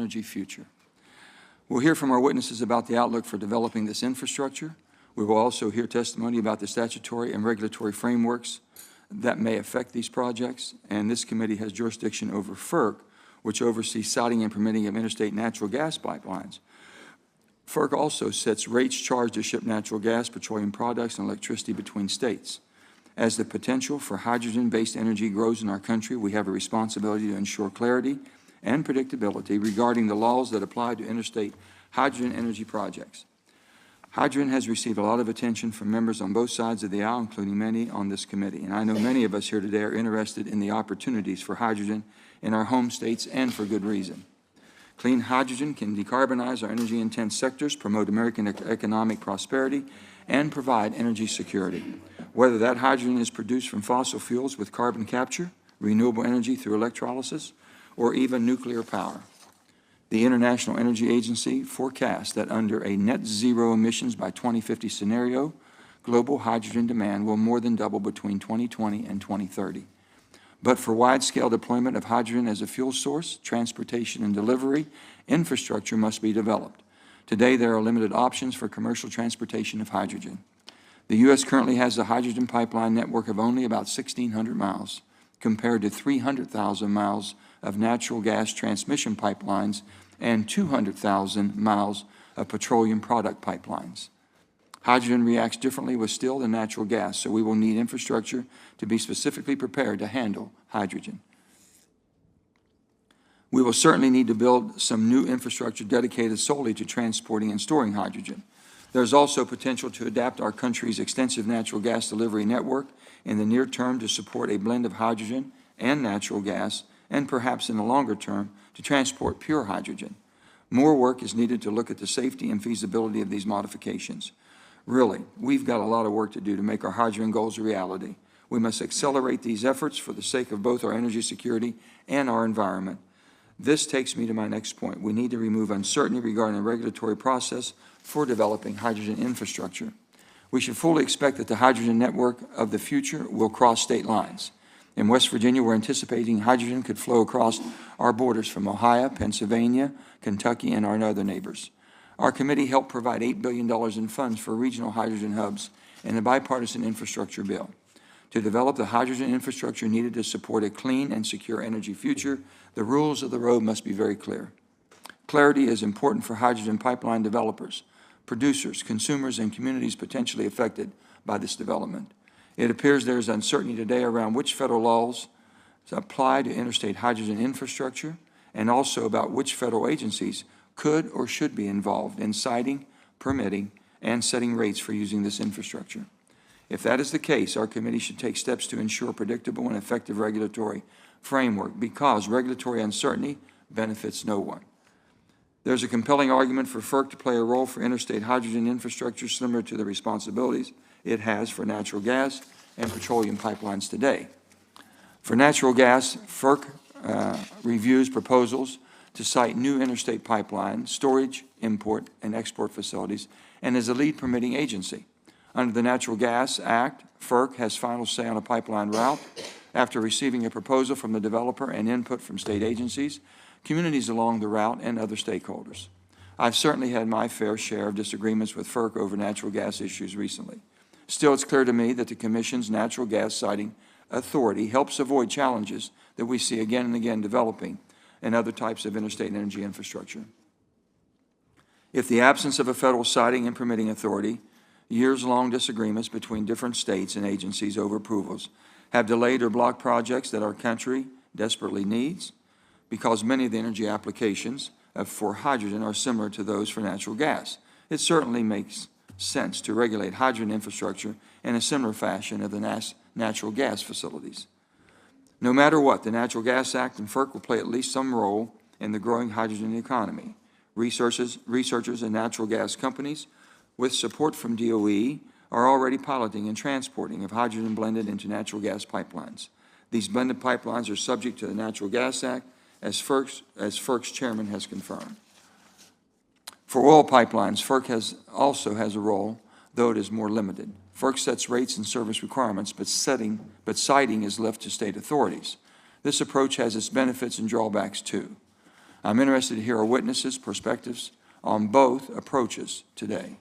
energy future. We'll hear from our witnesses about the outlook for developing this infrastructure. We will also hear testimony about the statutory and regulatory frameworks that may affect these projects, and this committee has jurisdiction over FERC, which oversees siting and permitting of interstate natural gas pipelines. FERC also sets rates charged to ship natural gas, petroleum products, and electricity between states. As the potential for hydrogen-based energy grows in our country, we have a responsibility to ensure clarity and predictability regarding the laws that apply to interstate hydrogen energy projects. Hydrogen has received a lot of attention from members on both sides of the aisle, including many on this committee. And I know many of us here today are interested in the opportunities for hydrogen in our home states, and for good reason. Clean hydrogen can decarbonize our energy-intense sectors, promote American economic prosperity, and provide energy security. Whether that hydrogen is produced from fossil fuels with carbon capture, renewable energy through electrolysis, or even nuclear power. The International Energy Agency forecasts that under a net zero emissions by 2050 scenario, global hydrogen demand will more than double between 2020 and 2030. But for wide-scale deployment of hydrogen as a fuel source, transportation and delivery, infrastructure must be developed. Today, there are limited options for commercial transportation of hydrogen. The U.S. currently has a hydrogen pipeline network of only about 1,600 miles, compared to 300,000 miles of natural gas transmission pipelines and 200,000 miles of petroleum product pipelines. Hydrogen reacts differently with steel than natural gas, so we will need infrastructure to be specifically prepared to handle hydrogen. We will certainly need to build some new infrastructure dedicated solely to transporting and storing hydrogen. There's also potential to adapt our country's extensive natural gas delivery network in the near term to support a blend of hydrogen and natural gas, and perhaps in the longer term to transport pure hydrogen. More work is needed to look at the safety and feasibility of these modifications. Really, we've got a lot of work to do to make our hydrogen goals a reality. We must accelerate these efforts for the sake of both our energy security and our environment. This takes me to my next point. We need to remove uncertainty regarding the regulatory process for developing hydrogen infrastructure. We should fully expect that the hydrogen network of the future will cross state lines. In West Virginia, we're anticipating hydrogen could flow across our borders from Ohio, Pennsylvania, Kentucky, and our other neighbors. Our committee helped provide $8 billion in funds for regional hydrogen hubs in the bipartisan infrastructure bill. To develop the hydrogen infrastructure needed to support a clean and secure energy future, the rules of the road must be very clear. Clarity is important for hydrogen pipeline developers, producers, consumers, and communities potentially affected by this development. It appears there is uncertainty today around which federal laws apply to interstate hydrogen infrastructure, and also about which federal agencies could or should be involved in siting, permitting, and setting rates for using this infrastructure. If that is the case, our committee should take steps to ensure predictable and effective regulatory framework, because regulatory uncertainty benefits no one. There's a compelling argument for FERC to play a role for interstate hydrogen infrastructure similar to the responsibilities it has for natural gas and petroleum pipelines today. For natural gas, FERC reviews proposals to site new interstate pipeline, storage, import, and export facilities, and is a lead permitting agency. Under the Natural Gas Act, FERC has final say on a pipeline route after receiving a proposal from the developer and input from state agencies, communities along the route, and other stakeholders. I've certainly had my fair share of disagreements with FERC over natural gas issues recently. Still, it's clear to me that the Commission's natural gas siting authority helps avoid challenges that we see again and again developing in other types of interstate energy infrastructure. If the absence of a federal siting and permitting authority, years-long disagreements between different states and agencies over approvals have delayed or blocked projects that our country desperately needs, because many of the energy applications for hydrogen are similar to those for natural gas. It certainly makes sense to regulate hydrogen infrastructure in a similar fashion of the natural gas facilities. No matter what, the Natural Gas Act and FERC will play at least some role in the growing hydrogen economy. Researchers and natural gas companies, with support from DOE, are already piloting and transporting of hydrogen blended into natural gas pipelines. These blended pipelines are subject to the Natural Gas Act, as FERC's chairman has confirmed. For oil pipelines, FERC also has a role, though it is more limited. FERC sets rates and service requirements, but siting is left to state authorities. This approach has its benefits and drawbacks too. I'm interested to hear our witnesses' perspectives on both approaches today.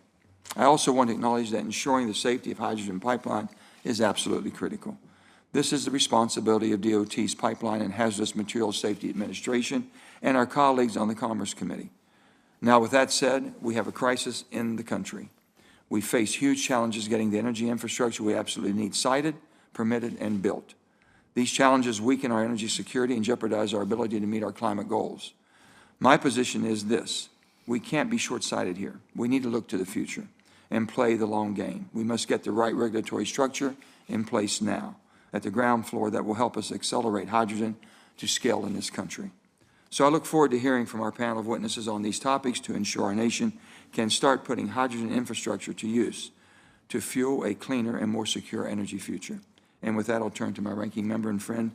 I also want to acknowledge that ensuring the safety of hydrogen pipeline is absolutely critical. This is the responsibility of DOT's Pipeline and Hazardous Materials Safety Administration and our colleagues on the Commerce Committee. Now, with that said, we have a crisis in the country. We face huge challenges getting the energy infrastructure we absolutely need sited, permitted, and built. These challenges weaken our energy security and jeopardize our ability to meet our climate goals. My position is this: we can't be short-sighted here. We need to look to the future and play the long game. We must get the right regulatory structure in place now at the ground floor that will help us accelerate hydrogen to scale in this country. So I look forward to hearing from our panel of witnesses on these topics to ensure our nation can start putting hydrogen infrastructure to use to fuel a cleaner and more secure energy future. And with that, I'll turn to my ranking member and friend,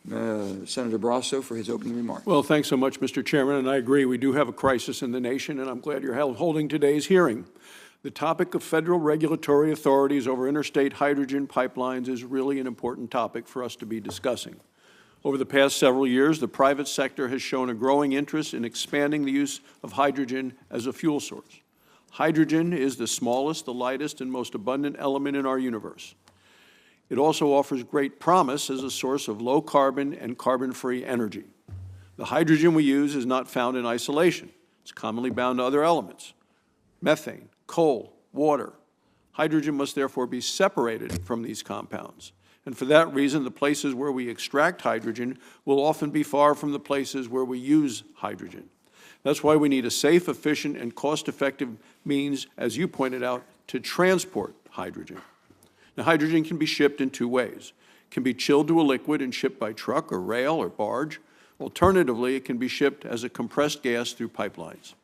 Senator Barrasso, for his opening remarks. Well, thanks so much, Mr. Chairman, and I agree we do have a crisis in the nation, and I'm glad you're holding today's hearing. The topic of federal regulatory authorities over interstate hydrogen pipelines is really an important topic for us to be discussing. Over the past several years, the private sector has shown a growing interest in expanding the use of hydrogen as a fuel source. Hydrogen is the smallest, the lightest, and most abundant element in our universe. It also offers great promise as a source of low-carbon and carbon-free energy. The hydrogen we use is not found in isolation. It's commonly bound to other elements: methane, coal, water. Hydrogen must therefore be separated from these compounds. And for that reason, the places where we extract hydrogen will often be far from the places where we use hydrogen. That's why we need a safe, efficient, and cost-effective means, as you pointed out, to transport hydrogen. Now, hydrogen can be shipped in two ways. It can be chilled to a liquid and shipped by truck or rail or barge. Alternatively, it can be shipped as a compressed gas through pipelines.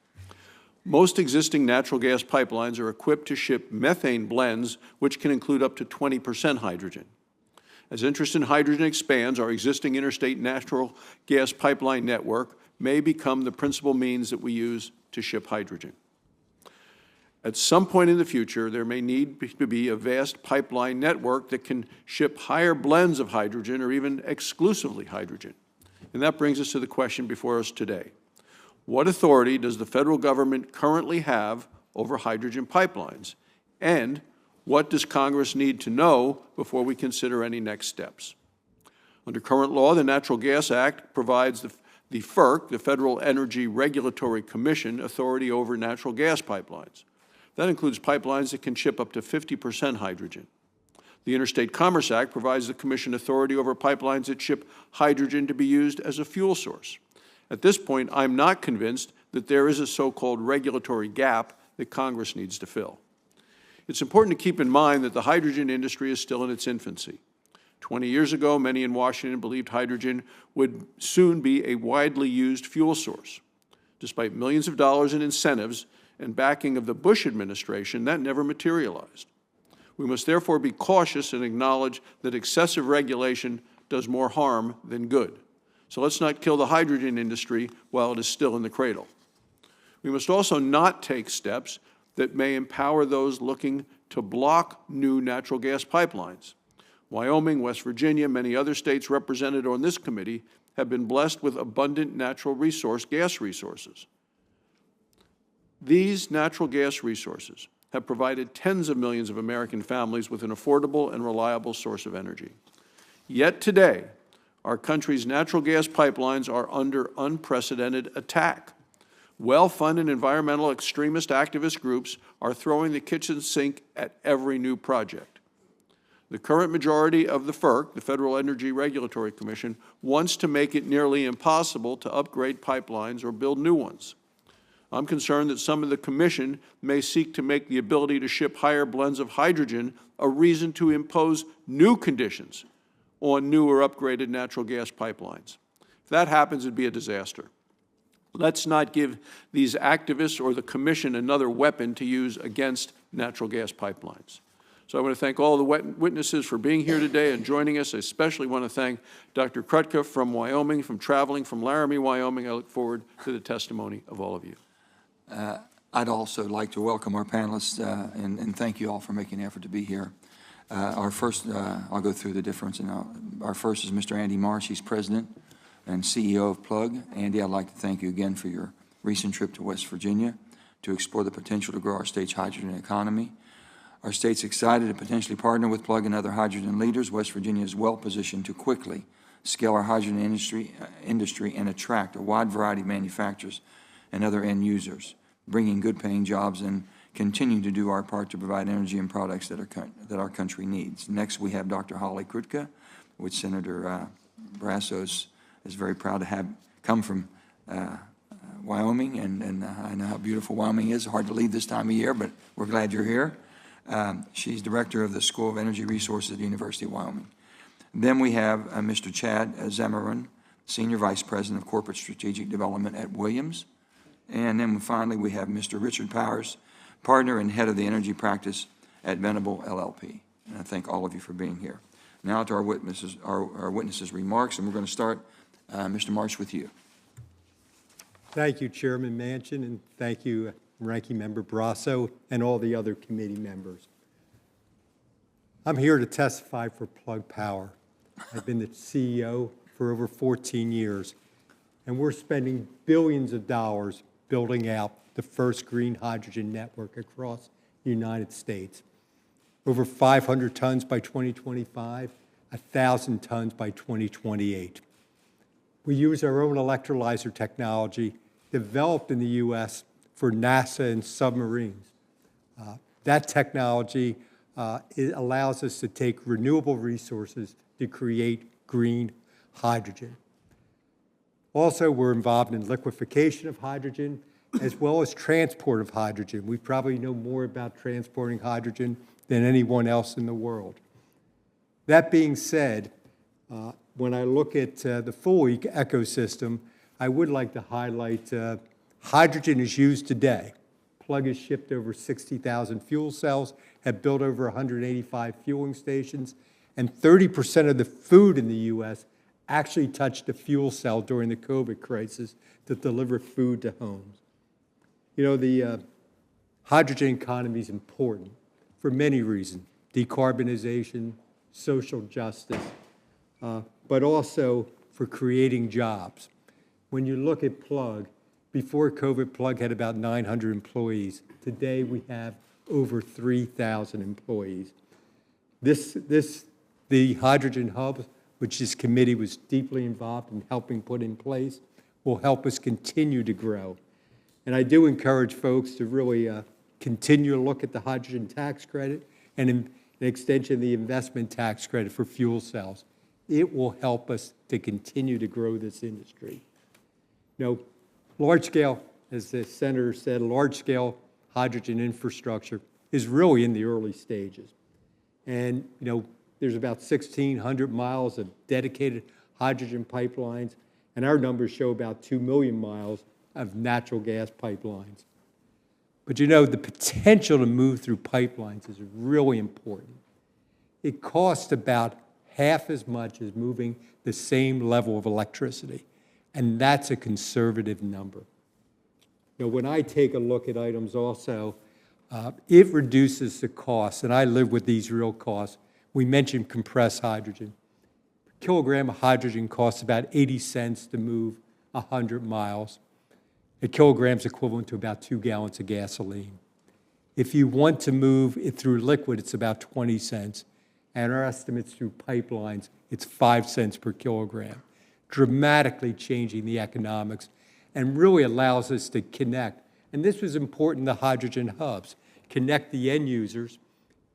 Most existing natural gas pipelines are equipped to ship methane blends, which can include up to 20% hydrogen. As interest in hydrogen expands, our existing interstate natural gas pipeline network may become the principal means that we use to ship hydrogen. At some point in the future, there may need to be a vast pipeline network that can ship higher blends of hydrogen or even exclusively hydrogen. And that brings us to the question before us today. What authority does the federal government currently have over hydrogen pipelines? And what does Congress need to know before we consider any next steps? Under current law, the Natural Gas Act provides the FERC, the Federal Energy Regulatory Commission, authority over natural gas pipelines. That includes pipelines that can ship up to 50% hydrogen. The Interstate Commerce Act provides the Commission authority over pipelines that ship hydrogen to be used as a fuel source. At this point, I'm not convinced that there is a so-called regulatory gap that Congress needs to fill. It's important to keep in mind that the hydrogen industry is still in its infancy. 20 years ago, many in Washington believed hydrogen would soon be a widely used fuel source. Despite millions of dollars in incentives and backing of the Bush administration, that never materialized. We must therefore be cautious and acknowledge that excessive regulation does more harm than good. So let's not kill the hydrogen industry while it is still in the cradle. We must also not take steps that may empower those looking to block new natural gas pipelines. Wyoming, West Virginia, many other states represented on this committee have been blessed with abundant natural gas resources. These natural gas resources have provided tens of millions of American families with an affordable and reliable source of energy. Yet today, our country's natural gas pipelines are under unprecedented attack. Well-funded environmental extremist activist groups are throwing the kitchen sink at every new project. The current majority of the FERC, the Federal Energy Regulatory Commission, wants to make it nearly impossible to upgrade pipelines or build new ones. I'm concerned that some of the Commission may seek to make the ability to ship higher blends of hydrogen a reason to impose new conditions on new or upgraded natural gas pipelines. If that happens, it'd be a disaster. Let's not give these activists or the Commission another weapon to use against natural gas pipelines. So I want to thank all the witnesses for being here today and joining us. I especially want to thank Dr. Krutka from Wyoming, traveling from Laramie, Wyoming. I look forward to the testimony of all of you. I'd also like to welcome our panelists and thank you all for making an effort to be here. Our first, I'll go through the difference. Our first is Mr. Andy Marsh. He's president and CEO of Plug. Andy, I'd like to thank you again for your recent trip to West Virginia to explore the potential to grow our state's hydrogen economy. Our state's excited to potentially partner with Plug and other hydrogen leaders. West Virginia is well positioned to quickly scale our hydrogen industry and attract a wide variety of manufacturers and other end users, bringing good-paying jobs and continuing to do our part to provide energy and products that our country needs. Next, we have Dr. Holly Krutka, which Senator Brassos is very proud to have come from Wyoming, and I know how beautiful Wyoming is. Hard to leave this time of year, but we're glad you're here. She's director of the School of Energy Resources at the University of Wyoming. Then we have Mr. Chad Zamarin, Senior Vice President of Corporate Strategic Development at Williams. And then finally, we have Mr. Richard Powers, Partner and Head of the Energy Practice at Venable LLP. And I thank all of you for being here. Now to our witnesses' remarks, and we're going to start, Mr. Marsh, with you. Thank you, Chairman Manchin, and thank you, Ranking Member Brasso, and all the other committee members. I'm here to testify for Plug Power. I've been the CEO for over 14 years, and we're spending billions of dollars building out the first green hydrogen network across the United States. Over 500 tons by 2025, 1,000 tons by 2028. We use our own electrolyzer technology developed in the U.S. for NASA and submarines. That technology it allows us to take renewable resources to create green hydrogen. Also, we're involved in liquefaction of hydrogen as well as transport of hydrogen. We probably know more about transporting hydrogen than anyone else in the world. That being said, when I look at the full ecosystem, I would like to highlight hydrogen is used today. Plug has shipped over 60,000 fuel cells, have built over 185 fueling stations, and 30% of the food in the U.S. actually touched a fuel cell during the COVID crisis to deliver food to homes. You know, the hydrogen economy is important for many reasons: decarbonization, social justice, but also for creating jobs. When you look at Plug, before COVID, Plug had about 900 employees. Today, we have over 3,000 employees. The hydrogen hub, which this committee was deeply involved in helping put in place, will help us continue to grow. And I do encourage folks to really continue to look at the hydrogen tax credit and an extension of the investment tax credit for fuel cells. It will help us to continue to grow this industry. You know, large-scale, as the senator said, large-scale hydrogen infrastructure is really in the early stages. And, you know, there's about 1,600 miles of dedicated hydrogen pipelines, and our numbers show about 2 million miles of natural gas pipelines. But, you know, the potential to move through pipelines is really important. It costs about half as much as moving the same level of electricity, and that's a conservative number. You know, when I take a look at items also, it reduces the cost, and I live with these real costs. We mentioned compressed hydrogen. A kilogram of hydrogen costs about 80 cents to move 100 miles. A kilogram is equivalent to about 2 gallons of gasoline. If you want to move it through liquid, it's about 20 cents. And our estimates through pipelines, it's 5 cents per kilogram, dramatically changing the economics and really allows us to connect. And this was important in the hydrogen hubs, connect the end users.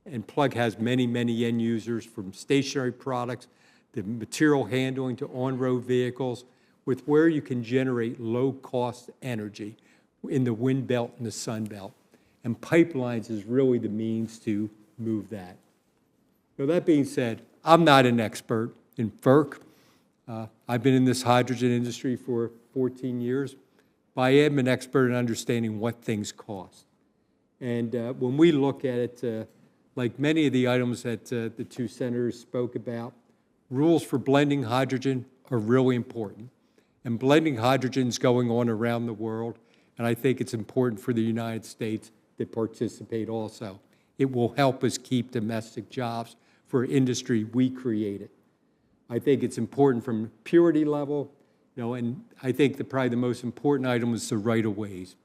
And Plug has many, many end users, from stationary products to material handling to on-road vehicles, with where you can generate low-cost energy in the wind belt and the sun belt. And pipelines is really the means to move that. So that being said, I'm not an expert in FERC. I've been in this hydrogen industry for 14 years, but I am an expert in understanding what things cost. And when we look at it, like many of the items that the two senators spoke about, rules for blending hydrogen are really important. And blending hydrogen is going on around the world, and I think it's important for the United States to participate also. It will help us keep domestic jobs for industry we created. I think it's important from purity level. And I think probably the most important item was the right-of-ways.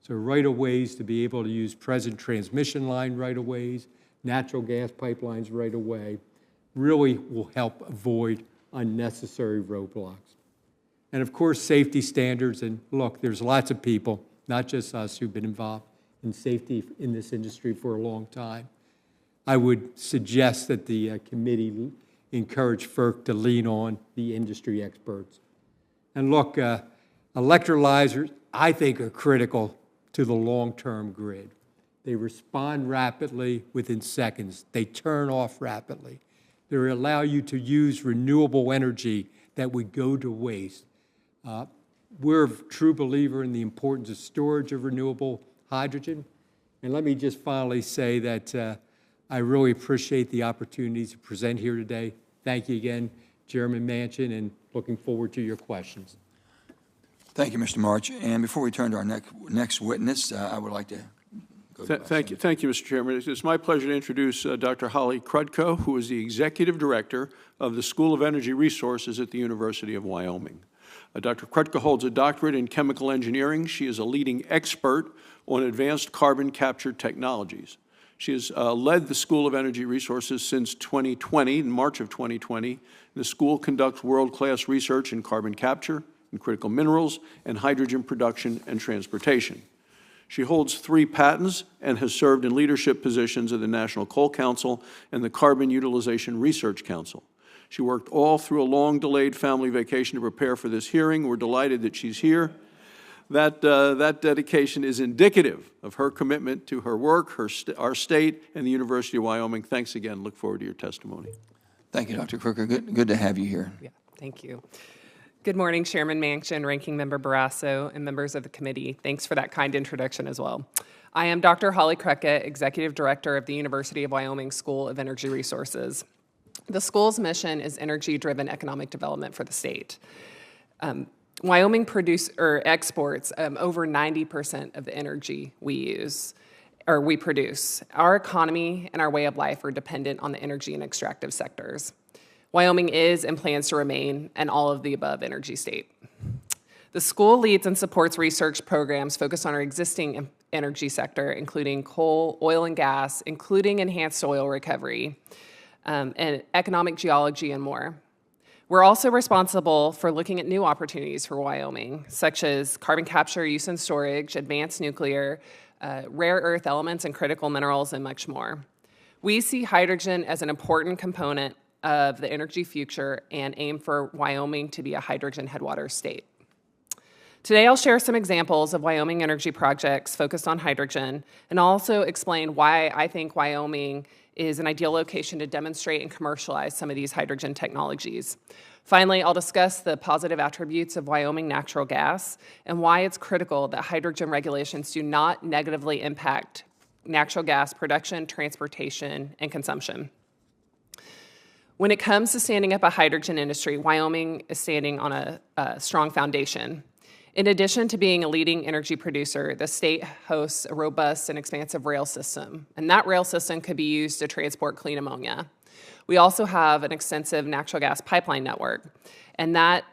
So right-of-ways to be able to use present transmission line right-of-ways, natural gas pipelines right-of-way, really will help avoid unnecessary roadblocks. And of course, safety standards, and look, there's lots of people, not just us, who've been involved in safety in this industry for a long time. I would suggest that the committee encourage FERC to lean on the industry experts. And look, electrolyzers, I think, are critical to the long-term grid. They respond rapidly within seconds. They turn off rapidly. They allow you to use renewable energy that would go to waste. We're a true believer in the importance of storage of renewable hydrogen. And let me just finally say that I really appreciate the opportunity to present here today. Thank you again, Chairman Manchin, and looking forward to your questions. Thank you, Mr. March. And before we turn to our next witness, I would like to go to Thank you, Mr. Chairman. It's my pleasure to introduce Dr. Holly Crudko, who is the Executive Director of the School of Energy Resources at the University of Wyoming. Dr. Crudko holds a doctorate in chemical engineering. She is a leading expert on advanced carbon capture technologies. She has led the School of Energy Resources since 2020, in March of 2020. The school conducts world-class research in carbon capture, in critical minerals, and hydrogen production and transportation. She holds 3 patents and has served in leadership positions at the National Coal Council and the Carbon Utilization Research Council. She worked all through a long-delayed family vacation to prepare for this hearing. We're delighted that she's here. That dedication is indicative of her commitment to her work, our state, and the University of Wyoming. Thanks again. Look forward to your testimony. Thank you, Dr. Crooker. Good to have you here. Yeah, thank you. Good morning, Chairman Manchin, Ranking Member Barrasso, and members of the committee. Thanks for that kind introduction as well. I am Dr. Holly Krutka, Executive Director of the University of Wyoming School of Energy Resources. The school's mission is energy-driven economic development for the state. Wyoming exports over 90% of the energy we produce. Our economy and our way of life are dependent on the energy and extractive sectors. Wyoming is and plans to remain an all-of-the-above energy state. The school leads and supports research programs focused on our existing energy sector, including coal, oil and gas, including enhanced oil recovery, and economic geology, and more. We're also responsible for looking at new opportunities for Wyoming, such as carbon capture, use and storage, advanced nuclear, rare earth elements and critical minerals, and much more. We see hydrogen as an important component of the energy future and aim for Wyoming to be a hydrogen headwaters state. Today, I'll share some examples of Wyoming energy projects focused on hydrogen and also explain why I think Wyoming is an ideal location to demonstrate and commercialize some of these hydrogen technologies. Finally, I'll discuss the positive attributes of Wyoming natural gas and why it's critical that hydrogen regulations do not negatively impact natural gas production, transportation, and consumption. When it comes to standing up a hydrogen industry, Wyoming is standing on a strong foundation. In addition to being a leading energy producer, the state hosts a robust and expansive rail system, and that rail system could be used to transport clean ammonia. We also have an extensive natural gas pipeline network, and that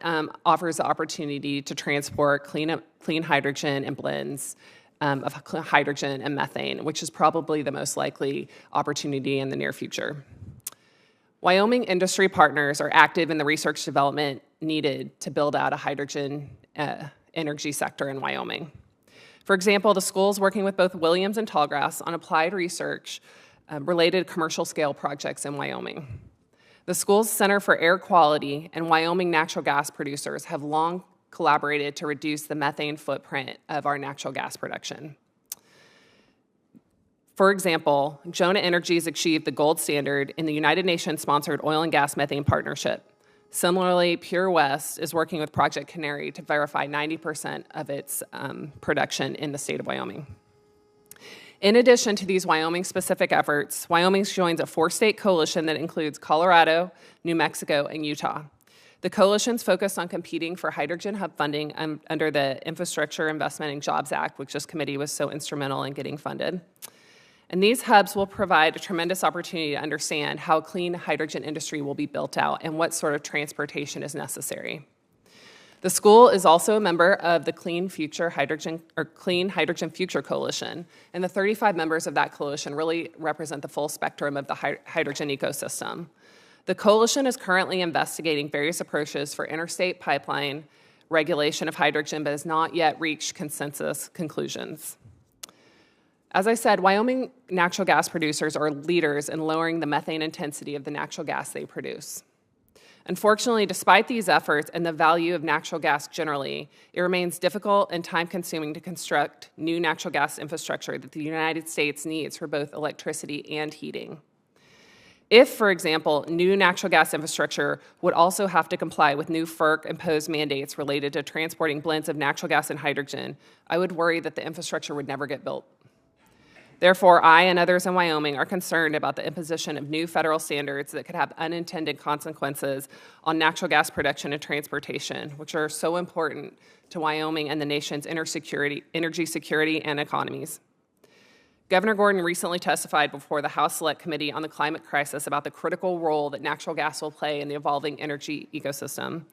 offers the opportunity to transport clean hydrogen and blends of hydrogen and methane, which is probably the most likely opportunity in the near future. Wyoming industry partners are active in the research development needed to build out a hydrogen energy sector in Wyoming. For example, the school is working with both Williams and Tallgrass on applied research related to commercial scale projects in Wyoming. The school's Center for Air Quality and Wyoming natural gas producers have long collaborated to reduce the methane footprint of our natural gas production. For example, Jonah Energy has achieved the gold standard in the United Nations-sponsored oil and gas methane partnership. Similarly, Pure West is working with Project Canary to verify 90% of its production in the state of Wyoming. In addition to these Wyoming-specific efforts, Wyoming joins a 4-state coalition that includes Colorado, New Mexico, and Utah. The coalition's focused on competing for hydrogen hub funding under the Infrastructure Investment and Jobs Act, which this committee was so instrumental in getting funded. And these hubs will provide a tremendous opportunity to understand how clean hydrogen industry will be built out and what sort of transportation is necessary. The school is also a member of the Clean Hydrogen Future Coalition, and the 35 members of that coalition really represent the full spectrum of the hydrogen ecosystem. The coalition is currently investigating various approaches for interstate pipeline regulation of hydrogen, but has not yet reached consensus conclusions. As I said, Wyoming natural gas producers are leaders in lowering the methane intensity of the natural gas they produce. Unfortunately, despite these efforts and the value of natural gas generally, it remains difficult and time-consuming to construct new natural gas infrastructure that the United States needs for both electricity and heating. If, for example, new natural gas infrastructure would also have to comply with new FERC-imposed mandates related to transporting blends of natural gas and hydrogen, I would worry that the infrastructure would never get built. Therefore, I and others in Wyoming are concerned about the imposition of new federal standards that could have unintended consequences on natural gas production and transportation, which are so important to Wyoming and the nation's energy security and economies. Governor Gordon recently testified before the House Select Committee on the Climate Crisis about the critical role that natural gas will play in the evolving energy ecosystem.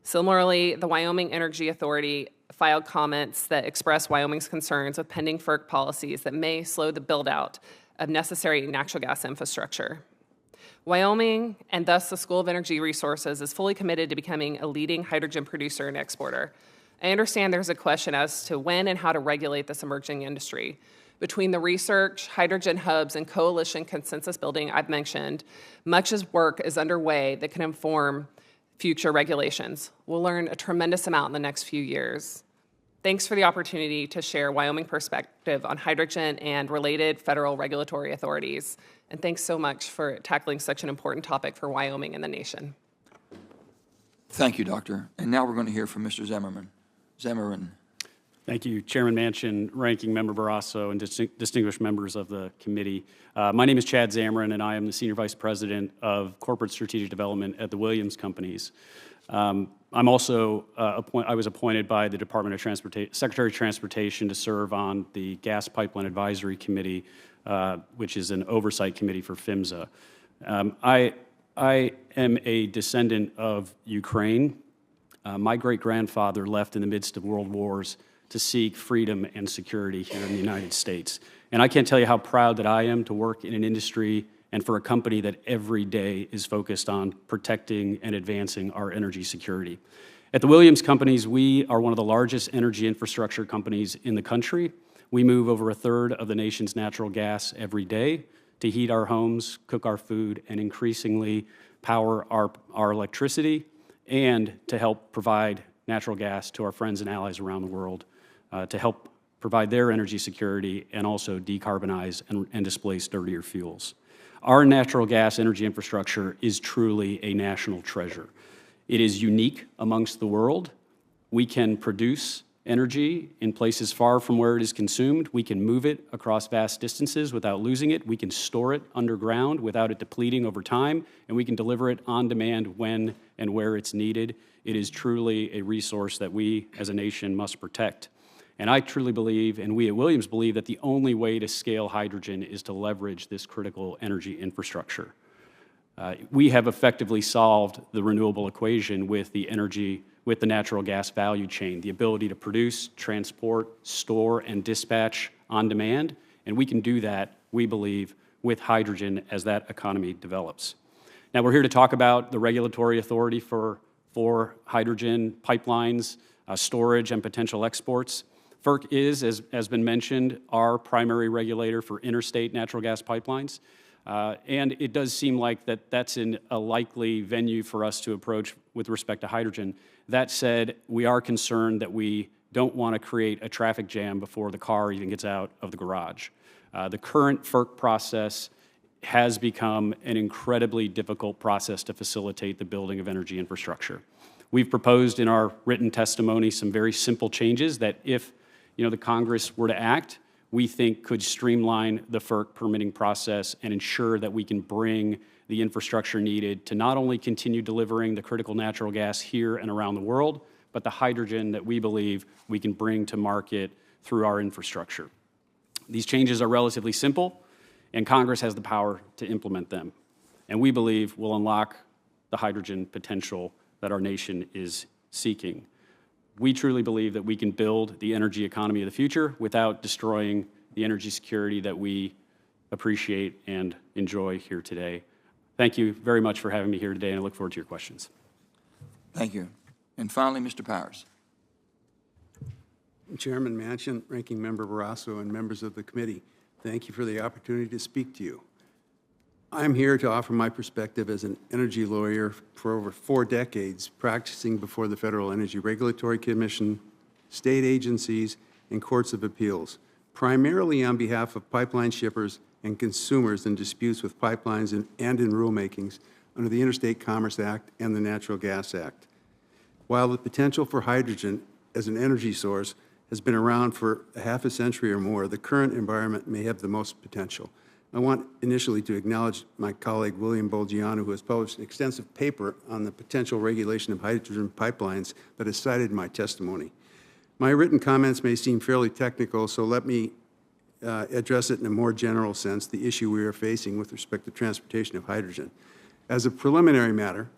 Similarly, the Wyoming Energy Authority filed comments that express Wyoming's concerns with pending FERC policies that may slow the build-out of necessary natural gas infrastructure. Wyoming, and thus the School of Energy Resources, is fully committed to becoming a leading hydrogen producer and exporter. I understand there's a question as to when and how to regulate this emerging industry. Between the research, hydrogen hubs, and coalition consensus building I've mentioned, much work is underway that can inform future regulations. We'll learn a tremendous amount in the next few years. Thanks for the opportunity to share Wyoming perspective on hydrogen and related federal regulatory authorities. And thanks so much for tackling such an important topic for Wyoming and the nation. Thank you, Doctor. And now we're going to hear from Mr. Zimmerman. Thank you, Chairman Manchin, Ranking Member Barrasso, and distinguished members of the committee. My name is Chad Zamarin, and I am the Senior Vice President of Corporate Strategic Development at the Williams Companies. I'm also, I was appointed by the Department of Secretary of Transportation to serve on the Gas Pipeline Advisory Committee, which is an oversight committee for PHMSA. I am a descendant of Ukraine. My great-grandfather left in the midst of world wars to seek freedom and security here in the United States. And I can't tell you how proud that I am to work in an industry and for a company that every day is focused on protecting and advancing our energy security. At the Williams Companies, we are one of the largest energy infrastructure companies in the country. We move over a third of the nation's natural gas every day to heat our homes, cook our food, and increasingly power our electricity, and to help provide natural gas to our friends and allies around the world to help provide their energy security and also decarbonize and displace dirtier fuels. Our natural gas energy infrastructure is truly a national treasure. It is unique amongst the world. We can produce energy in places far from where it is consumed. We can move it across vast distances without losing it. We can store it underground without it depleting over time, and we can deliver it on demand when and where it's needed. It is truly a resource that we as a nation must protect. And I truly believe, and we at Williams believe, that the only way to scale hydrogen is to leverage this critical energy infrastructure. We have effectively solved the renewable equation with the natural gas value chain, the ability to produce, transport, store, and dispatch on demand. And we can do that, we believe, with hydrogen as that economy develops. Now, we're here to talk about the regulatory authority for hydrogen pipelines, storage, and potential exports. FERC is, as has been mentioned, our primary regulator for interstate natural gas pipelines. And it does seem like that's a likely venue for us to approach with respect to hydrogen. That said, we are concerned that we don't want to create a traffic jam before the car even gets out of the garage. The current FERC process has become an incredibly difficult process to facilitate the building of energy infrastructure. We've proposed in our written testimony some very simple changes that if the Congress were to act, we think could streamline the FERC permitting process and ensure that we can bring the infrastructure needed to not only continue delivering the critical natural gas here and around the world, but the hydrogen that we believe we can bring to market through our infrastructure. These changes are relatively simple, and Congress has the power to implement them, and we believe will unlock the hydrogen potential that our nation is seeking. We truly believe that we can build the energy economy of the future without destroying the energy security that we appreciate and enjoy here today. Thank you very much for having me here today, and I look forward to your questions. Thank you. And finally, Mr. Powers. Chairman Manchin, Ranking Member Barrasso, and members of the committee, thank you for the opportunity to speak to you. I'm here to offer my perspective as an energy lawyer for over 4 decades, practicing before the Federal Energy Regulatory Commission, state agencies, and courts of appeals, primarily on behalf of pipeline shippers and consumers in disputes with pipelines and in rulemakings under the Interstate Commerce Act and the Natural Gas Act. While the potential for hydrogen as an energy source has been around for half a century or more, the current environment may have the most potential. I want initially to acknowledge my colleague William Bolgiano, who has published an extensive paper on the potential regulation of hydrogen pipelines that is cited in my testimony. My written comments may seem fairly technical, so let me address it in a more general sense, the issue we are facing with respect to transportation of hydrogen. As a preliminary matter,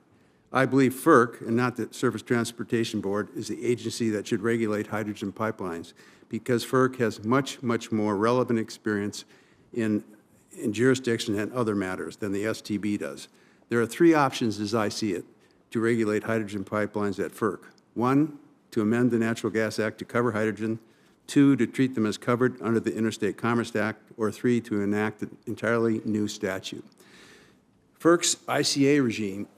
I believe FERC, and not the Surface Transportation Board, is the agency that should regulate hydrogen pipelines, because FERC has much, much more relevant experience in jurisdiction and other matters than the STB does. There are 3 options, as I see it, to regulate hydrogen pipelines at FERC. 1, to amend the Natural Gas Act to cover hydrogen. 2, to treat them as covered under the Interstate Commerce Act. Or 3, to enact an entirely new statute. FERC's ICA regime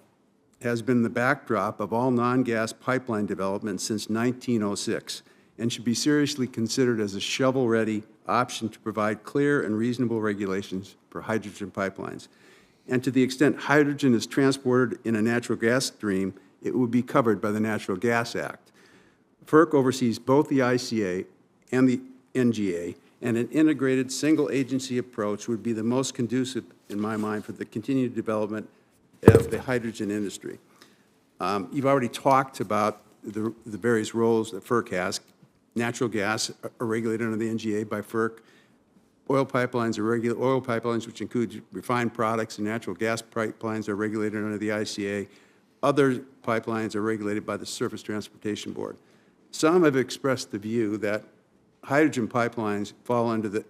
has been the backdrop of all non-gas pipeline development since 1906 and should be seriously considered as a shovel-ready option to provide clear and reasonable regulations for hydrogen pipelines. And to the extent hydrogen is transported in a natural gas stream, it would be covered by the Natural Gas Act. FERC oversees both the ICA and the NGA, and an integrated single-agency approach would be the most conducive, in my mind, for the continued development of the hydrogen industry. You've already talked about the various roles that FERC has. Natural gas are regulated under the NGA by FERC. Oil pipelines are oil pipelines, which include refined products, and natural gas pipelines are regulated under the ICA. Other pipelines are regulated by the Surface Transportation Board. Some have expressed the view that hydrogen pipelines fall under the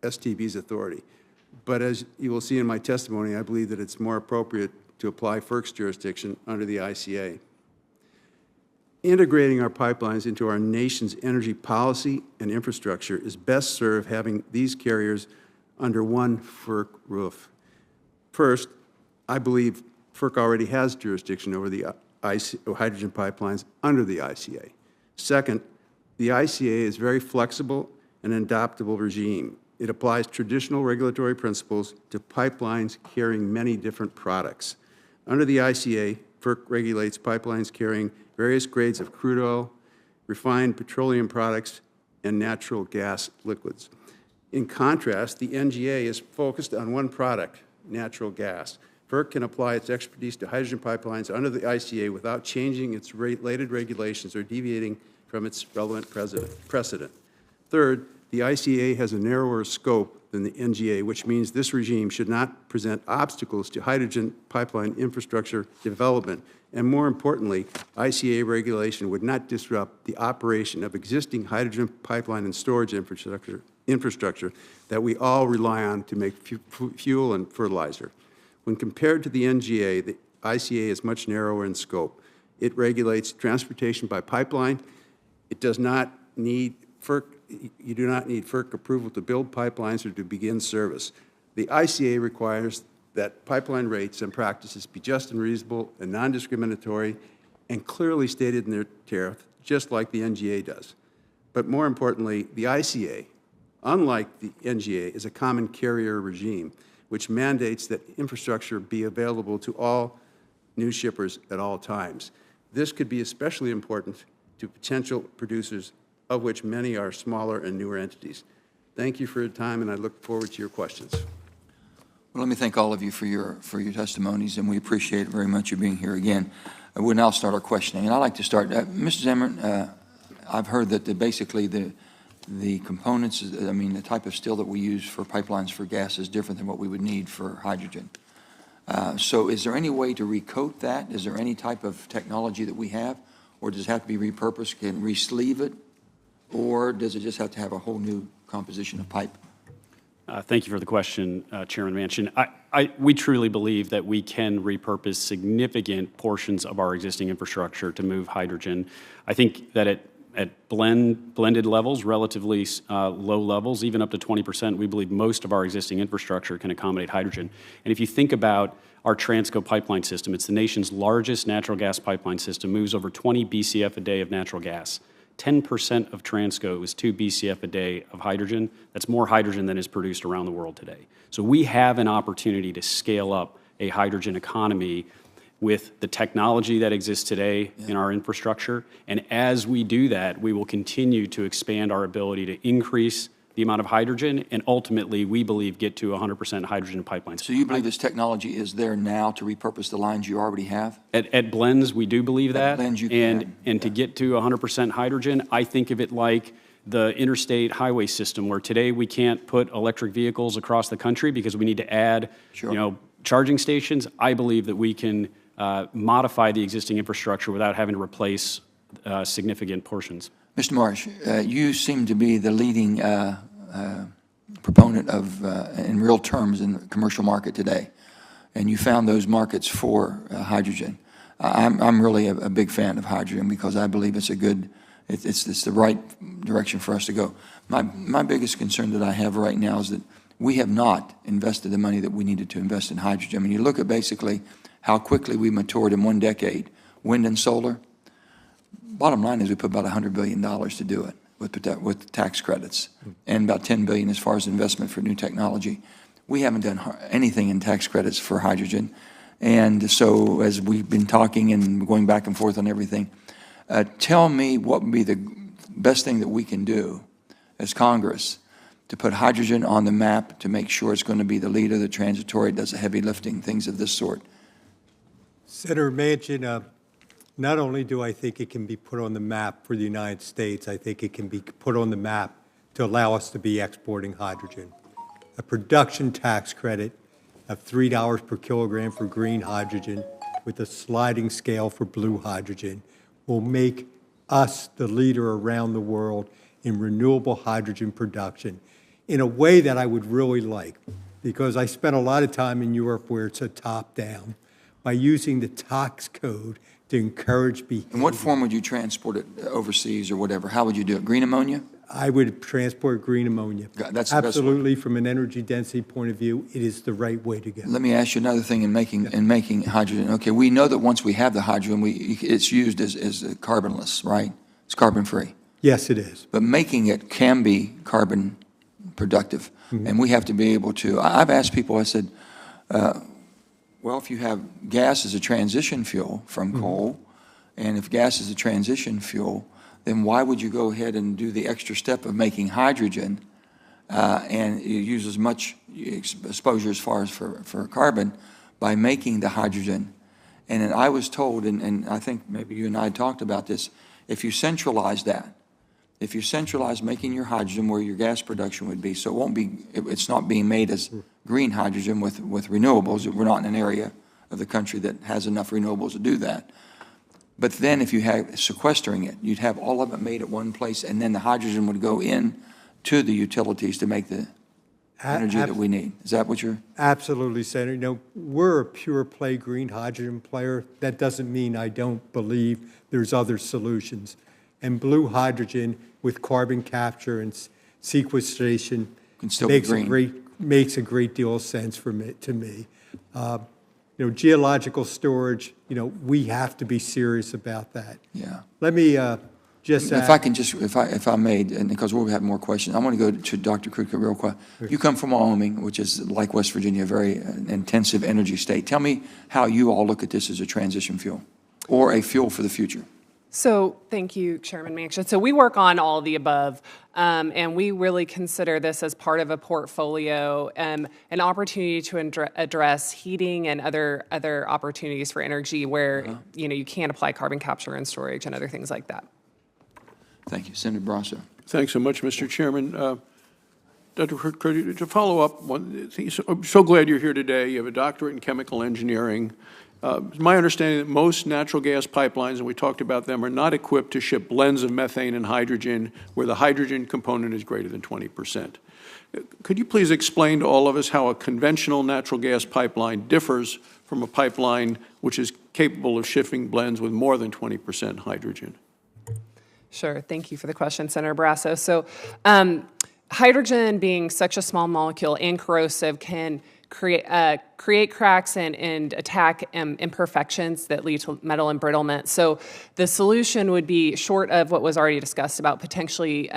STB's authority. But as you will see in my testimony, I believe that it's more appropriate to apply FERC's jurisdiction under the ICA. Integrating our pipelines into our nation's energy policy and infrastructure is best served having these carriers under one FERC roof. First, I believe FERC already has jurisdiction over the hydrogen pipelines under the ICA. Second, the ICA is very flexible and adaptable regime. It applies traditional regulatory principles to pipelines carrying many different products. Under the ICA, FERC regulates pipelines carrying various grades of crude oil, refined petroleum products, and natural gas liquids. In contrast, the NGA is focused on one product, natural gas. FERC can apply its expertise to hydrogen pipelines under the ICA without changing its related regulations or deviating from its relevant precedent. Third, the ICA has a narrower scope than the NGA, which means this regime should not present obstacles to hydrogen pipeline infrastructure development. And more importantly, ICA regulation would not disrupt the operation of existing hydrogen pipeline and storage infrastructure that we all rely on to make fuel and fertilizer. When compared to the NGA, the ICA is much narrower in scope. It regulates transportation by pipeline. It does not need FERC. You do not need FERC approval to build pipelines or to begin service. The ICA requires that pipeline rates and practices be just and reasonable and non-discriminatory and clearly stated in their tariff, just like the NGA does. But more importantly, the ICA, unlike the NGA, is a common carrier regime, which mandates that infrastructure be available to all new shippers at all times. This could be especially important to potential producers, of which many are smaller and newer entities. Thank you for your time, and I look forward to your questions. Well, let me thank all of you for your testimonies, and we appreciate very much you being here again. We'll now start our questioning, and I'd like to start. Mr. Zimmerman, I've heard that basically the components, the type of steel that we use for pipelines for gas is different than what we would need for hydrogen. So is there any way to recoat that? Is there any type of technology that we have? Or does it have to be repurposed? Can we sleeve it? Or does it just have to have a whole new composition of pipe? Thank you for the question, Chairman Manchin. We truly believe that we can repurpose significant portions of our existing infrastructure to move hydrogen. I think that at blended levels, relatively low levels, even up to 20%, we believe most of our existing infrastructure can accommodate hydrogen. And if you think about our Transco pipeline system, it's the nation's largest natural gas pipeline system, moves over 20 BCF a day of natural gas. 10% of Transco is 2 BCF a day of hydrogen. That's more hydrogen than is produced around the world today. So we have an opportunity to scale up a hydrogen economy with the technology that exists today in our infrastructure. And as we do that, we will continue to expand our ability to increase the amount of hydrogen and ultimately, we believe, get to 100% hydrogen pipelines. So you believe this technology is there now to repurpose the lines you already have? At blends, we do believe that. At blends, you can. And to get to 100% hydrogen, I think of it like the interstate highway system, where today we can't put electric vehicles across the country because we need to add, charging stations. I believe that we can modify the existing infrastructure without having to replace significant portions. Mr. Marsh, you seem to be the leading proponent of, in real terms, in the commercial market today, and you found those markets for hydrogen. I'm really a big fan of hydrogen because I believe it's a good, it's the right direction for us to go. My biggest concern that I have right now is that we have not invested the money that we needed to invest in hydrogen. I mean, you look at basically how quickly we matured in one decade, wind and solar. Bottom line is we put about $100 billion to do it with tax credits and about $10 billion as far as investment for new technology. We haven't done anything in tax credits for hydrogen. And so as we've been talking and going back and forth on everything, tell me what would be the best thing that we can do as Congress to put hydrogen on the map to make sure it's going to be the leader, the transitory, does the heavy lifting, things of this sort. Senator Manchin, not only do I think it can be put on the map for the United States, I think it can be put on the map to allow us to be exporting hydrogen. A production tax credit of $3 per kilogram for green hydrogen with a sliding scale for blue hydrogen will make us the leader around the world in renewable hydrogen production in a way that I would really like, because I spent a lot of time in Europe where it's a top-down, by using the tax code to encourage behavior. In what form would you transport it overseas or whatever? How would you do it? Green ammonia? I would transport green ammonia. That's the best way. Absolutely, from an energy density point of view, it is the right way to go. Let me ask you another thing in making hydrogen. Okay, we know that once we have the hydrogen, it's used as carbonless, right? It's carbon-free. Yes, it is. But making it can be carbon productive. And we have to be able to, I've asked people, I said, well, if you have gas as a transition fuel from coal, and if gas is a transition fuel, then why would you go ahead and do the extra step of making hydrogen and you use as much exposure as far as for carbon by making the hydrogen? And then I was told, and I think maybe you and I talked about this, if you centralize that, if you centralize making your hydrogen where your gas production would be, so it won't be, it's not being made as green hydrogen with renewables. We're not in an area of the country that has enough renewables to do that. But then if you have sequestering it, you'd have all of it made at one place, and then the hydrogen would go in to the utilities to make the energy that we need. Is that what you're? Absolutely, Senator. You know, we're a pure play green hydrogen player. That doesn't mean I don't believe there's other solutions. And blue hydrogen with carbon capture and sequestration Can still be green. Makes a great deal of sense to me. You know, geological storage, you know, we have to be serious about that. Yeah. Let me just If I can just, if I may, and because we'll have more questions, I want to go to Dr. Crudko real quick. You come from Wyoming, which is, like West Virginia, a very intensive energy state. Tell me how you all look at this as a transition fuel or a fuel for the future. So thank you, Chairman Manchin. So we work on all of the above, and we really consider this as part of a portfolio, an opportunity to address heating and other opportunities for energy where you can't apply carbon capture and storage and other things like that. Thank you. Senator Barrasso. Thanks so much, Mr. Chairman. Dr. Crudko, to follow up, I'm so glad you're here today. You have a doctorate in chemical engineering. It's my understanding that most natural gas pipelines, and we talked about them, are not equipped to ship blends of methane and hydrogen where the hydrogen component is greater than 20%. Could you please explain to all of us how a conventional natural gas pipeline differs from a pipeline which is capable of shipping blends with more than 20% hydrogen? Sure. Thank you for the question, Senator Barrasso. So hydrogen, being such a small molecule and corrosive, can create cracks and attack imperfections that lead to metal embrittlement. So the solution would be, short of what was already discussed about potentially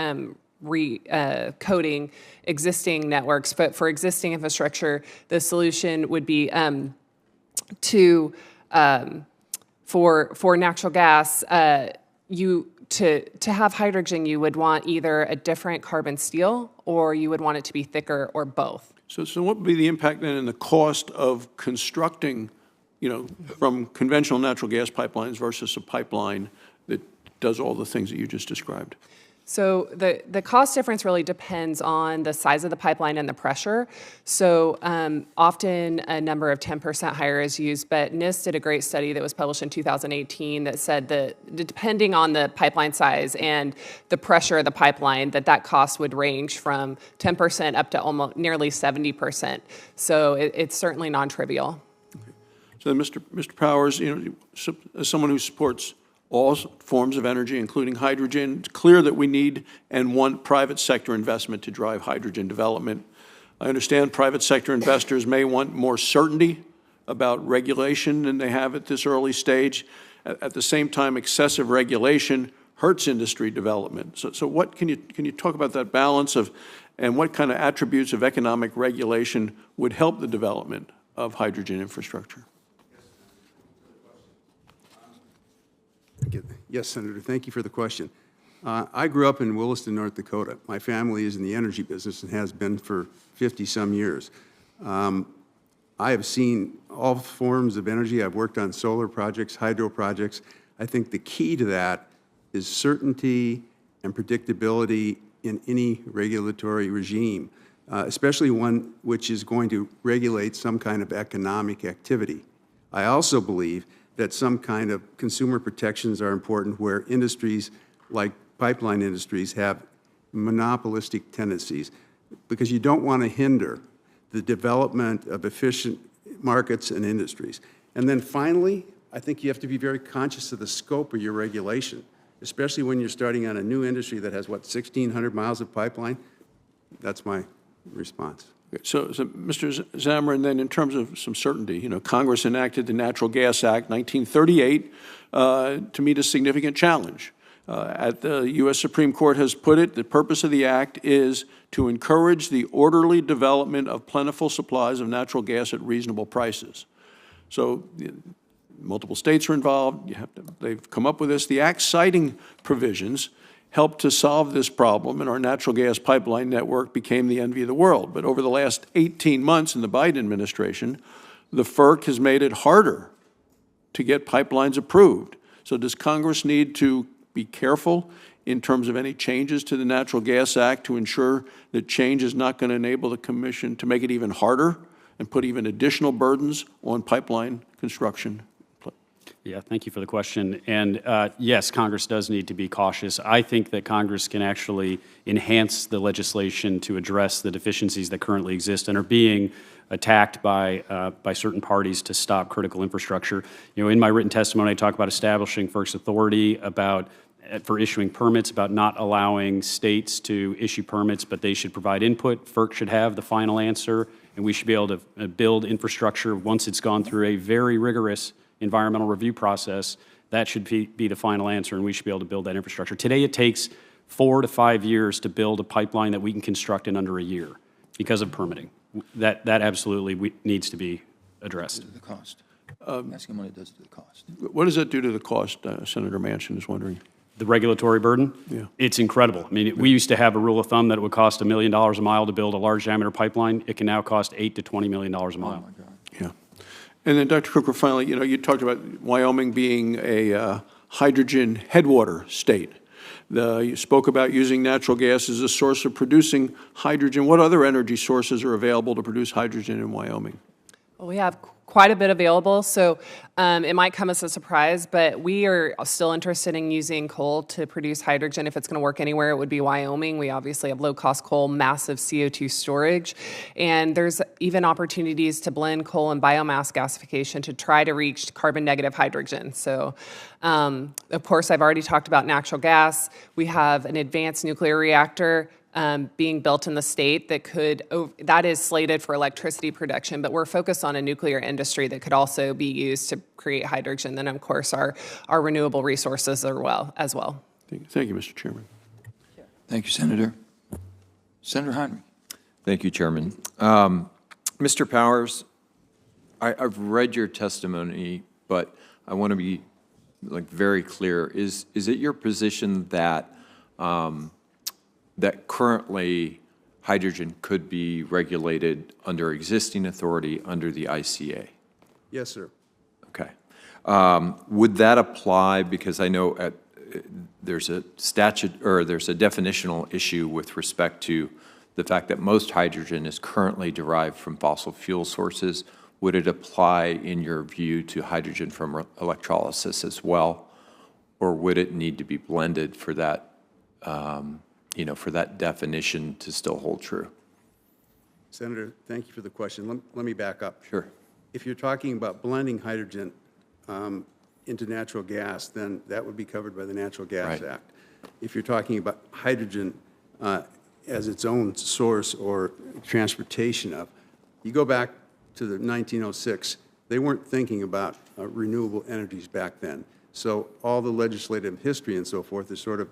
recoding existing networks, but for existing infrastructure, the solution would be for natural gas, to have hydrogen, you would want either a different carbon steel or you would want it to be thicker, or both. So what would be the impact then in the cost of constructing, from conventional natural gas pipelines versus a pipeline that does all the things that you just described? So the cost difference really depends on the size of the pipeline and the pressure. So often a number of 10% higher is used, but NIST did a great study that was published in 2018 that said that depending on the pipeline size and the pressure of the pipeline, that cost would range from 10% up to almost nearly 70%. So it's certainly non-trivial. Okay. So then Mr. Powers, as someone who supports all forms of energy, including hydrogen, it's clear that we need and want private sector investment to drive hydrogen development. I understand private sector investors may want more certainty about regulation than they have at this early stage. At the same time, excessive regulation hurts industry development. So what can you talk about that balance of, and what kind of attributes of economic regulation would help the development of hydrogen infrastructure? Yes, Senator, thank you for the question. I grew up in Williston, North Dakota. My family is in the energy business and has been for 50-some years. I have seen all forms of energy. I've worked on solar projects, hydro projects. I think the key to that is certainty and predictability in any regulatory regime, especially one which is going to regulate some kind of economic activity. I also believe that some kind of consumer protections are important where industries like pipeline industries have monopolistic tendencies, because you don't want to hinder the development of efficient markets and industries. And then finally, I think you have to be very conscious of the scope of your regulation, especially when you're starting on a new industry that has, what, 1,600 miles of pipeline? That's my response. So Mr. Zamarin, then in terms of some certainty, Congress enacted the Natural Gas Act 1938 to meet a significant challenge. The U.S. Supreme Court has put it, the purpose of the act is to encourage the orderly development of plentiful supplies of natural gas at reasonable prices. So multiple states are involved. They've come up with this. The Act's citing provisions helped to solve this problem, and our natural gas pipeline network became the envy of the world. But over the last 18 months in the Biden administration, the FERC has made it harder to get pipelines approved. So does Congress need to be careful in terms of any changes to the Natural Gas Act to ensure that change is not going to enable the Commission to make it even harder and put even additional burdens on pipeline construction? Yeah, thank you for the question. And yes, Congress does need to be cautious. I think that Congress can actually enhance the legislation to address the deficiencies that currently exist and are being attacked by certain parties to stop critical infrastructure. In my written testimony, I talk about establishing FERC's authority for issuing permits, about not allowing states to issue permits, but they should provide input. FERC should have the final answer, and we should be able to build infrastructure once it's gone through a very rigorous environmental review process. That should be the final answer, and we should be able to build that infrastructure. Today, it takes 4 to 5 years to build a pipeline that we can construct in under a year because of permitting. That absolutely needs to be addressed. The cost. Ask him what it does to the cost. What does that do to the cost, Senator Manchin is wondering? The regulatory burden? Yeah. It's incredible. I mean, we used to have a rule of thumb that it would cost $1 million a mile to build a large diameter pipeline. It can now cost $8 to $20 million a mile. Oh, my God. Yeah. And then, Dr. Krutka, finally, you talked about Wyoming being a hydrogen headwater state. You spoke about using natural gas as a source of producing hydrogen. What other energy sources are available to produce hydrogen in Wyoming? Well, we have quite a bit available, so it might come as a surprise, but we are still interested in using coal to produce hydrogen. If it's going to work anywhere, it would be Wyoming. We obviously have low-cost coal, massive CO2 storage, and there's even opportunities to blend coal and biomass gasification to try to reach carbon-negative hydrogen. So, of course, I've already talked about natural gas. We have an advanced nuclear reactor being built in the state that is slated for electricity production, but we're focused on a nuclear industry that could also be used to create hydrogen. Then, of course, our renewable resources as well. Thank you, Mr. Chairman. Thank you, Senator. Senator Heinrich. Thank you, Chairman. Mr. Powers, I've read your testimony, but I want to be very clear. Is it your position that that currently hydrogen could be regulated under existing authority under the ICA? Yes, sir. Okay. Would that apply, because I know there's a statute, or there's a definitional issue with respect to the fact that most hydrogen is currently derived from fossil fuel sources. Would it apply, in your view, to hydrogen from electrolysis as well? Or would it need to be blended for that, for that definition to still hold true? Senator, thank you for the question. Let me back up. Sure. If you're talking about blending hydrogen into natural gas, then that would be covered by the Natural Gas Right. Act. If you're talking about hydrogen as its own source or transportation of, you go back to the 1906, they weren't thinking about renewable energies back then. So all the legislative history and so forth is sort of,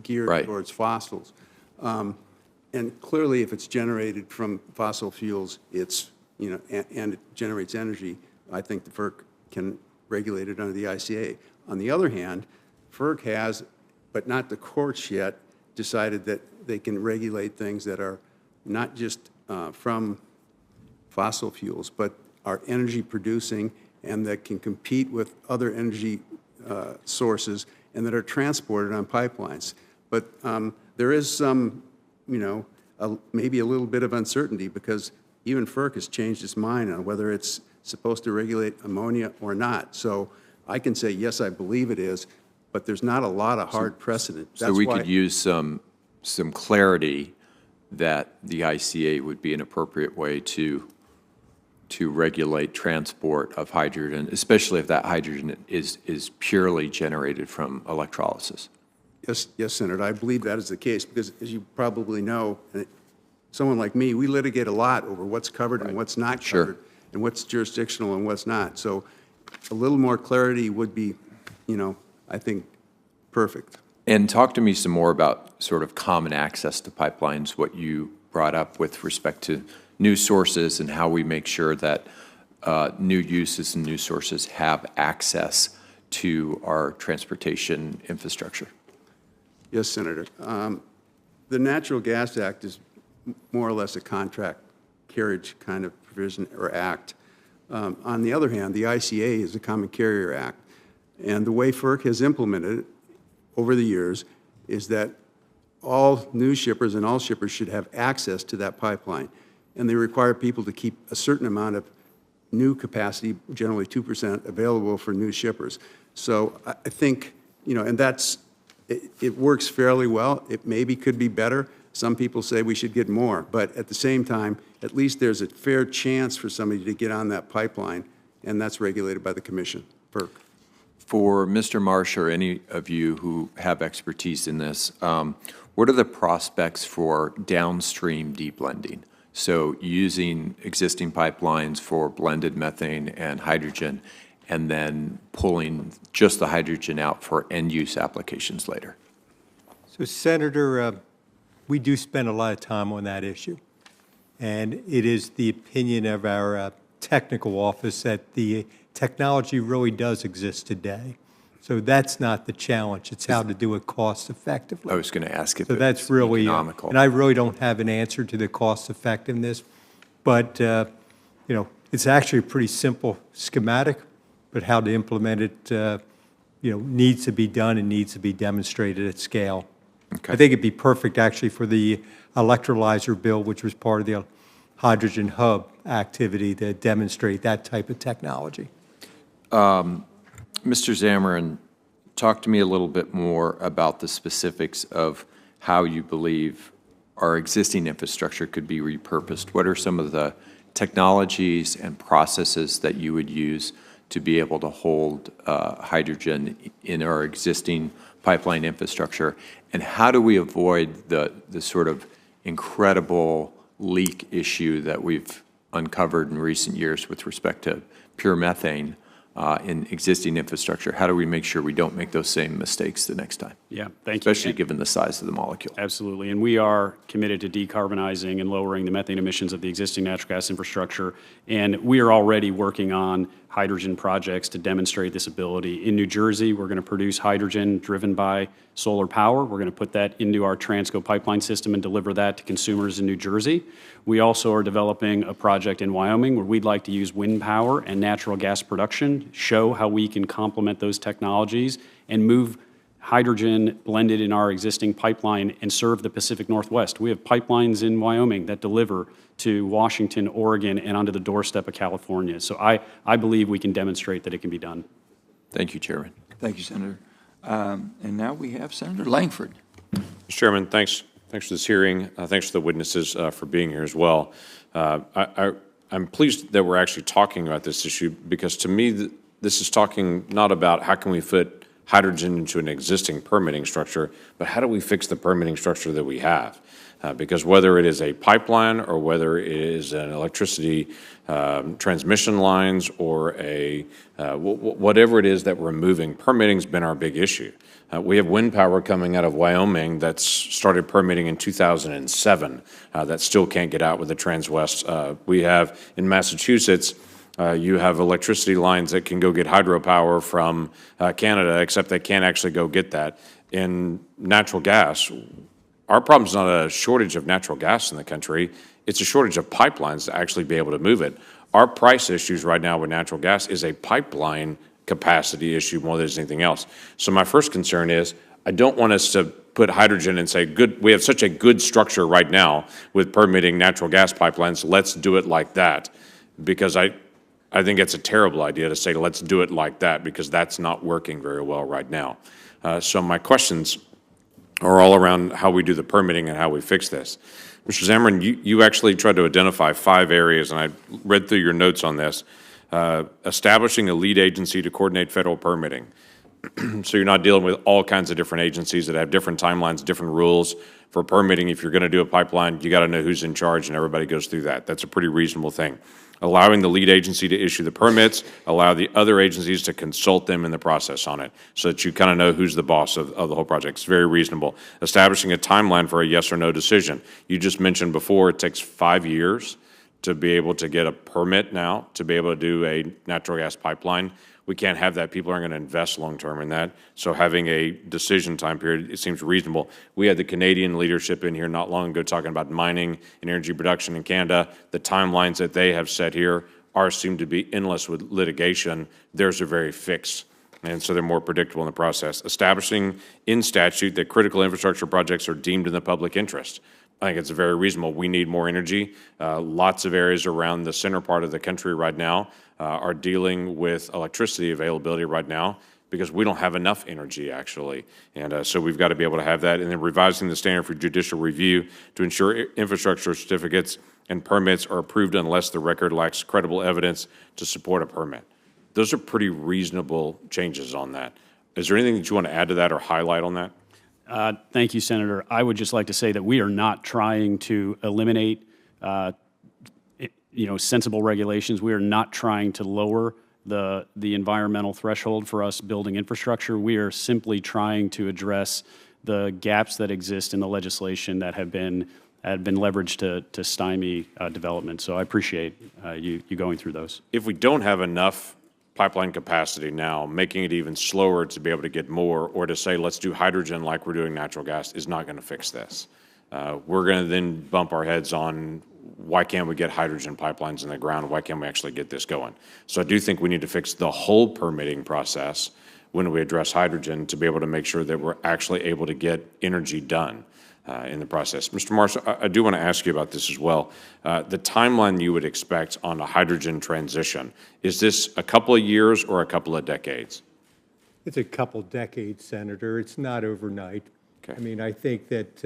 geared Right. towards fossils. And clearly, if it's generated from fossil fuels, it's, and it generates energy, I think the FERC can regulate it under the ICA. On the other hand, FERC has, but not the courts yet, decided that they can regulate things that are not just from fossil fuels, but are energy producing and that can compete with other energy sources and that are transported on pipelines. But there is some, maybe a little bit of uncertainty, because even FERC has changed its mind on whether it's supposed to regulate ammonia or not. So I can say, yes, I believe it is, but there's not a lot of hard precedent. So we could use some clarity that the ICA would be an appropriate way to regulate transport of hydrogen, especially if that hydrogen is purely generated from electrolysis. Yes, Senator, I believe that is the case, because as you probably know, someone like me, we litigate a lot over what's covered and what's not Sure. covered, and what's jurisdictional and what's not. So a little more clarity would be, I think, perfect. And talk to me some more about sort of common access to pipelines, what you brought up with respect to new sources and how we make sure that new uses and new sources have access to our transportation infrastructure. Yes, Senator. The Natural Gas Act is more or less a contract carriage kind of provision or act. On the other hand, the ICA is a Common Carrier Act. And the way FERC has implemented it over the years is that all new shippers and all shippers should have access to that pipeline. And they require people to keep a certain amount of new capacity, generally 2%, available for new shippers. So I think, and it works fairly well. It maybe could be better. Some people say we should get more. But at the same time, at least there's a fair chance for somebody to get on that pipeline, and that's regulated by the Commission, FERC. For Mr. Marsh or any of you who have expertise in this, what are the prospects for downstream deblending? So using existing pipelines for blended methane and hydrogen, and then pulling just the hydrogen out for end-use applications later. So, Senator, we do spend a lot of time on that issue. And it is the opinion of our technical office that the technology really does exist today. So that's not the challenge. It's how to do it cost effectively. I was going to ask if So it that's was really, economical. and I really don't have an answer to the cost effectiveness, but, it's actually a pretty simple schematic, but how to implement it, needs to be done and needs to be demonstrated at scale. Okay. I think it'd be perfect actually for the electrolyzer bill, which was part of the hydrogen hub activity to demonstrate that type of technology. Mr. Zamarin, talk to me a little bit more about the specifics of how you believe our existing infrastructure could be repurposed. What are some of the technologies and processes that you would use to be able to hold hydrogen in our existing pipeline infrastructure? And how do we avoid the sort of incredible leak issue that we've uncovered in recent years with respect to pure methane in existing infrastructure? How do we make sure we don't make those same mistakes the next time? Yeah, thank you. Especially given the size of the molecule. Absolutely, and we are committed to decarbonizing and lowering the methane emissions of the existing natural gas infrastructure, and we are already working on hydrogen projects to demonstrate this ability. In New Jersey, we're going to produce hydrogen driven by solar power. We're going to put that into our Transco pipeline system and deliver that to consumers in New Jersey. We also are developing a project in Wyoming where we'd like to use wind power and natural gas production, show how we can complement those technologies and move hydrogen blended in our existing pipeline and serve the Pacific Northwest. We have pipelines in Wyoming that deliver to Washington, Oregon, and onto the doorstep of California. So I believe we can demonstrate that it can be done. Thank you, Chairman. Thank you, Senator. And now we have Senator Langford. Mr. Chairman, thanks for this hearing. Thanks to the witnesses for being here as well. I'm pleased that we're actually talking about this issue because to me, this is talking not about how can we fit hydrogen into an existing permitting structure, but how do we fix the permitting structure that we have? Because whether it is a pipeline or whether it is an electricity transmission lines or a whatever it is that we're moving, permitting's been our big issue. We have wind power coming out of Wyoming that's started permitting in 2007 that still can't get out with the Transwest. We have in Massachusetts, you have electricity lines that can go get hydropower from Canada, except they can't actually go get that. In natural gas, our problem is not a shortage of natural gas in the country. It's a shortage of pipelines to actually be able to move it. Our price issues right now with natural gas is a pipeline capacity issue more than anything else. So my first concern is I don't want us to put hydrogen and say, good, we have such a good structure right now with permitting natural gas pipelines, let's do it like that. Because I think it's a terrible idea to say, let's do it like that, because that's not working very well right now. So my questions are all around how we do the permitting and how we fix this. Mr. Zamarin, you actually tried to identify 5 areas, and I read through your notes on this. Establishing a lead agency to coordinate federal permitting. So you're not dealing with all kinds of different agencies that have different timelines, different rules for permitting. If you're going to do a pipeline, you got to know who's in charge, and everybody goes through that. That's a pretty reasonable thing. Allowing the lead agency to issue the permits, allow the other agencies to consult them in the process on it so that you kind of know who's the boss of the whole project. It's very reasonable. Establishing a timeline for a yes or no decision. You just mentioned before it takes 5 years to be able to get a permit now, to be able to do a natural gas pipeline. We can't have that. People aren't going to invest long-term in that. So having a decision time period, it seems reasonable. We had the Canadian leadership in here not long ago talking about mining and energy production in Canada. The timelines that they have set here seem to be endless with litigation. Theirs are very fixed, and so they're more predictable in the process. Establishing in statute that critical infrastructure projects are deemed in the public interest. I think it's very reasonable. We need more energy. Lots of areas around the center part of the country right now are dealing with electricity availability right now because we don't have enough energy, actually. And so we've got to be able to have that. And then revising the standard for judicial review to ensure infrastructure certificates and permits are approved unless the record lacks credible evidence to support a permit. Those are pretty reasonable changes on that. Is there anything that you want to add to that or highlight on that? Thank you, Senator. I would just like to say that we are not trying to eliminate sensible regulations. We are not trying to lower the environmental threshold for us building infrastructure. We are simply trying to address the gaps that exist in the legislation that have been leveraged to stymie development. So I appreciate you going through those. If we don't have enough pipeline capacity now, making it even slower to be able to get more, or to say let's do hydrogen like we're doing natural gas, is not going to fix this. We're going to then bump our heads on why can't we get hydrogen pipelines in the ground? Why can't we actually get this going? So I do think we need to fix the whole permitting process when we address hydrogen to be able to make sure that we're actually able to get energy done. in the process. Mr. Marsh, I do want to ask you about this as well. The timeline you would expect on a hydrogen transition, is this a couple of years or a couple of decades? It's a couple decades, Senator. It's not overnight. Okay. I mean, I think that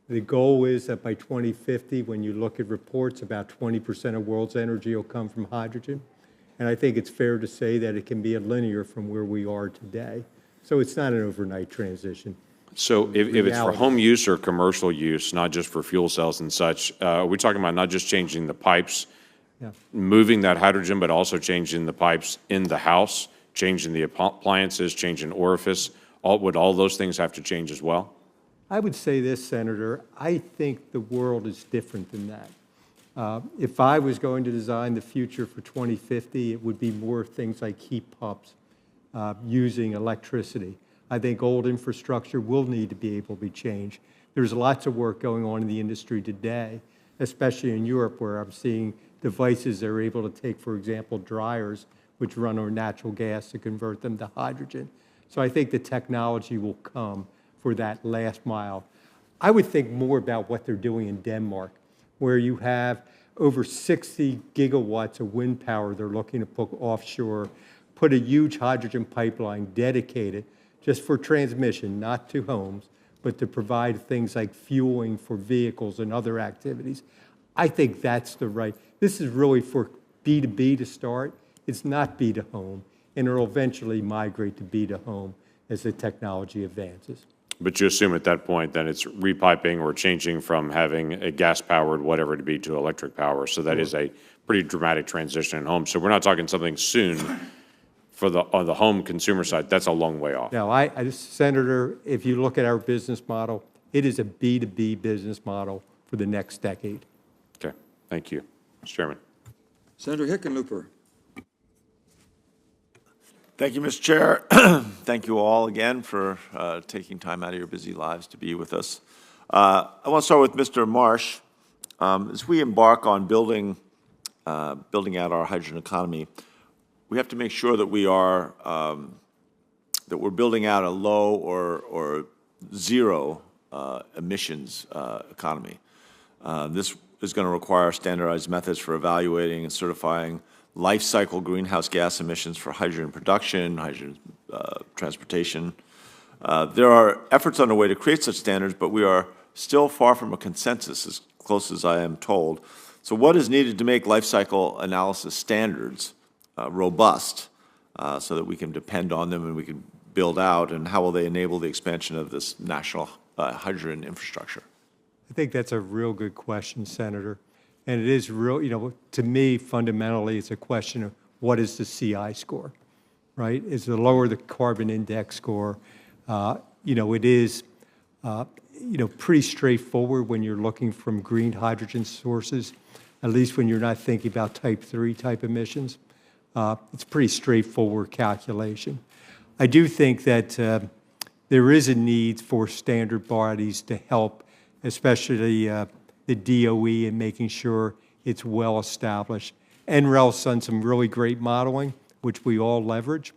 the goal is that by 2050, when you look at reports, about 20% of world's energy will come from hydrogen. And I think it's fair to say that it can be a linear from where we are today. So it's not an overnight transition. So if it's for Reality. home use or commercial use, not just for fuel cells and such, are we talking about not just changing the pipes, Yeah. moving that hydrogen, but also changing the pipes in the house, changing the appliances, changing orifice? Would all those things have to change as well? I would say this, Senator, I think the world is different than that. If I was going to design the future for 2050, it would be more things like heat pumps, using electricity. I think old infrastructure will need to be able to be changed. There's lots of work going on in the industry today, especially in Europe, where I'm seeing devices that are able to take, for example, dryers, which run on natural gas, to convert them to hydrogen. So I think the technology will come for that last mile. I would think more about what they're doing in Denmark, where you have over 60 gigawatts of wind power they're looking to put offshore, put a huge hydrogen pipeline dedicated just for transmission, not to homes, but to provide things like fueling for vehicles and other activities. I think that's the right, this is really for B2B to start. It's not B to home, and it'll eventually migrate to B to home as the technology advances. But you assume at that point that it's repiping or changing from having a gas-powered whatever to be to electric power. So that is a pretty dramatic transition in homes. So we're not talking something soon on the home consumer side. That's a long way off. Now, Senator, if you look at our business model, it is a B2B business model for the next decade. Okay, thank you. Mr. Chairman. Senator Hickenlooper. Thank you, Mr. Chair. Thank you all again for taking time out of your busy lives to be with us. I want to start with Mr. Marsh. As we embark on building out our hydrogen economy, we have to make sure that we're building out a low or zero emissions economy. This is going to require standardized methods for evaluating and certifying life cycle greenhouse gas emissions for hydrogen production, hydrogen transportation. There are efforts underway to create such standards, but we are still far from a consensus, as close as I am told. So what is needed to make life cycle analysis standards robust so that we can depend on them and we can build out, and how will they enable the expansion of this national hydrogen infrastructure? I think that's a real good question, Senator. And it is real, to me, fundamentally, it's a question of what is the CI score, right? Is the lower the carbon index score, it is, pretty straightforward when you're looking from green hydrogen sources, at least when you're not thinking about type 3 type emissions. It's pretty straightforward calculation. I do think that there is a need for standard bodies to help, especially the DOE, in making sure it's well established. NREL's done some really great modeling, which we all leverage,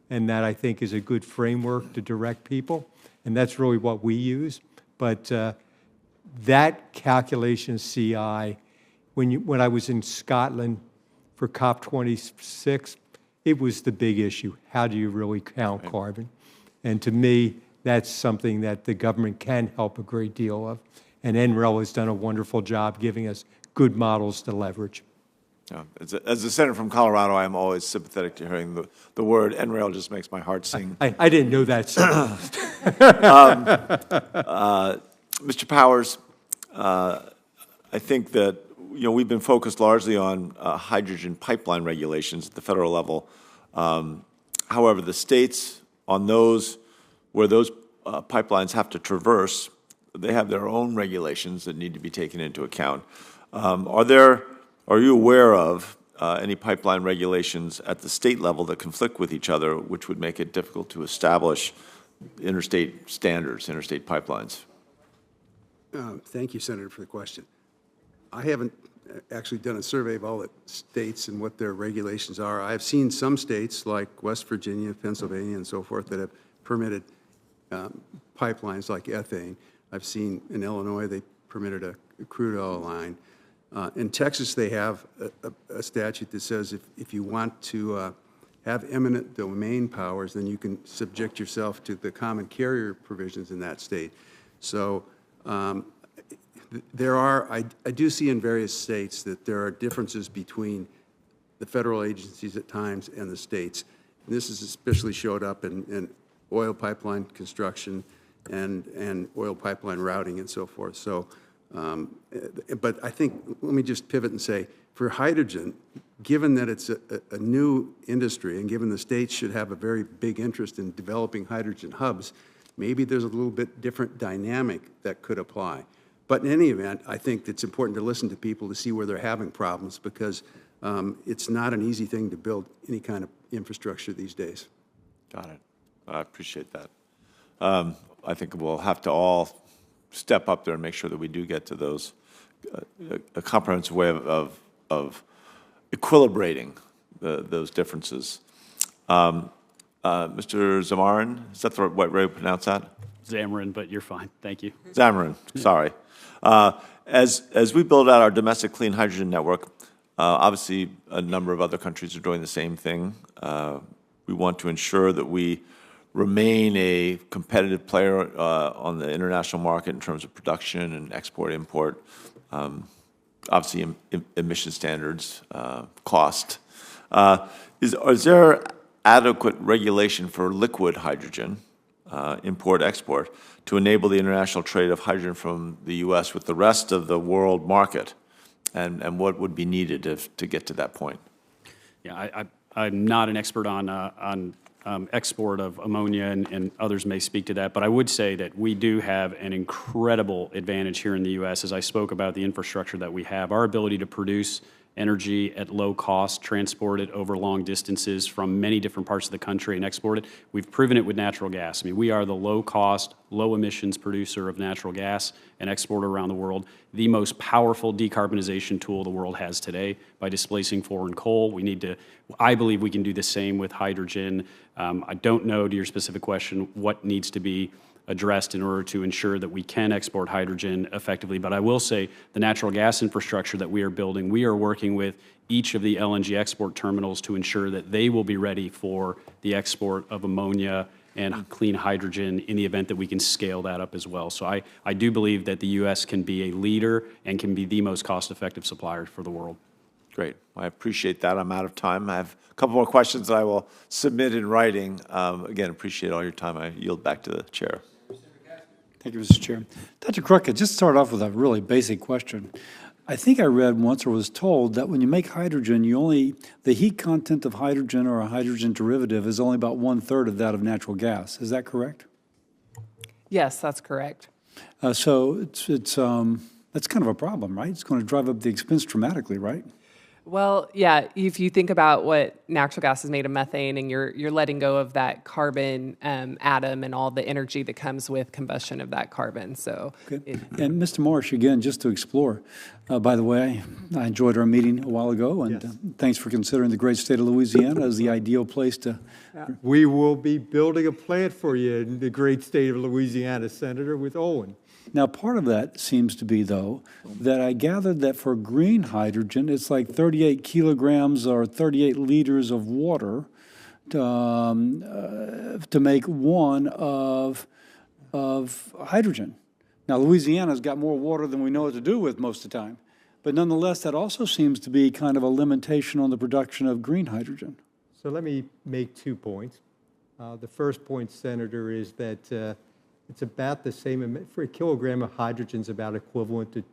and that I think is a good framework to direct people, and that's really what we use. But that calculation of CI, when I was in Scotland for COP26, it was the big issue. How do you really count carbon? And to me, that's something that the government can help a great deal of. And NREL has done a wonderful job giving us good models to leverage. Yeah. As a senator from Colorado, I am always sympathetic to hearing the word NREL. Just makes my heart sing. I didn't know that, sir. Mr. Powers, I think that we've been focused largely on hydrogen pipeline regulations at the federal level. However, the states on those where those pipelines have to traverse, they have their own regulations that need to be taken into account. Are you aware of any pipeline regulations at the state level that conflict with each other, which would make it difficult to establish interstate standards, interstate pipelines? Thank you, Senator, for the question. I haven't actually done a survey of all the states and what their regulations are. I've seen some states like West Virginia, Pennsylvania, and so forth that have permitted pipelines like ethane. I've seen in Illinois, they permitted a crude oil line. In Texas, they have a statute that says if you want to have eminent domain powers, then you can subject yourself to the common carrier provisions in that state. So I do see in various states that there are differences between the federal agencies at times and the states. And this has especially showed up in oil pipeline construction and oil pipeline routing and so forth. So, but I think, let me just pivot and say, for hydrogen, given that it's a new industry and given the states should have a very big interest in developing hydrogen hubs, maybe there's a little bit different dynamic that could apply. But in any event, I think it's important to listen to people to see where they're having problems, because it's not an easy thing to build any kind of infrastructure these days. Got it. I appreciate that. I think we'll have to all step up there and make sure that we do get to those, a comprehensive way of equilibrating those differences. Mr. Zamarin, is that the right way to pronounce that? Zamarin, but you're fine. Thank you. Zamarin, sorry. As we build out our domestic clean hydrogen network, obviously a number of other countries are doing the same thing. We want to ensure that we remain a competitive player on the international market in terms of production and export, import, obviously emission standards, cost. Is there adequate regulation for liquid hydrogen, import, export, to enable the international trade of hydrogen from the U.S. with the rest of the world market? And what would be needed to get to that point? Yeah, I'm not an expert on export of ammonia, and others may speak to that, but I would say that we do have an incredible advantage here in the U.S. As I spoke about the infrastructure that we have, our ability to produce energy at low cost, transport it over long distances from many different parts of the country and export it. We've proven it with natural gas. I mean, we are the low cost, low emissions producer of natural gas and exporter around the world, the most powerful decarbonization tool the world has today by displacing foreign coal. I believe we can do the same with hydrogen. I don't know, to your specific question, what needs to be addressed in order to ensure that we can export hydrogen effectively. But I will say the natural gas infrastructure that we are building, we are working with each of the LNG export terminals to ensure that they will be ready for the export of ammonia and clean hydrogen in the event that we can scale that up as well. So I do believe that the U.S. can be a leader and can be the most cost-effective supplier for the world. Great. I appreciate that. I'm out of time. I have a couple more questions that I will submit in writing. Again, appreciate all your time. I yield back to the chair. Thank you, Mr. Chair. Dr. Crockett, just start off with a really basic question. I think I read once or was told that when you make hydrogen, the heat content of hydrogen or a hydrogen derivative is only about 1/3 of that of natural gas. Is that correct? Yes, that's correct. So that's kind of a problem, right? It's going to drive up the expense dramatically, right? Well, yeah, if you think about what natural gas is made of methane, and you're letting go of that carbon atom and all the energy that comes with combustion of that carbon. So, okay. And Mr. Marsh, again, just to explore, by the way, I enjoyed our meeting a while ago, and Yes. Thanks for considering the great state of Louisiana as the ideal place to. We will be building a plant for you in the great state of Louisiana, Senator, with Owen. Now, part of that seems to be, though, that I gathered that for green hydrogen, it's like 38 kilograms or 38 liters of water to make one of hydrogen. Now, Louisiana's got more water than we know what to do with most of the time. But nonetheless, that also seems to be kind of a limitation on the production of green hydrogen. So let me make 2 points. The first point, Senator, is that it's about the same, for a kilogram of hydrogen is about equivalent to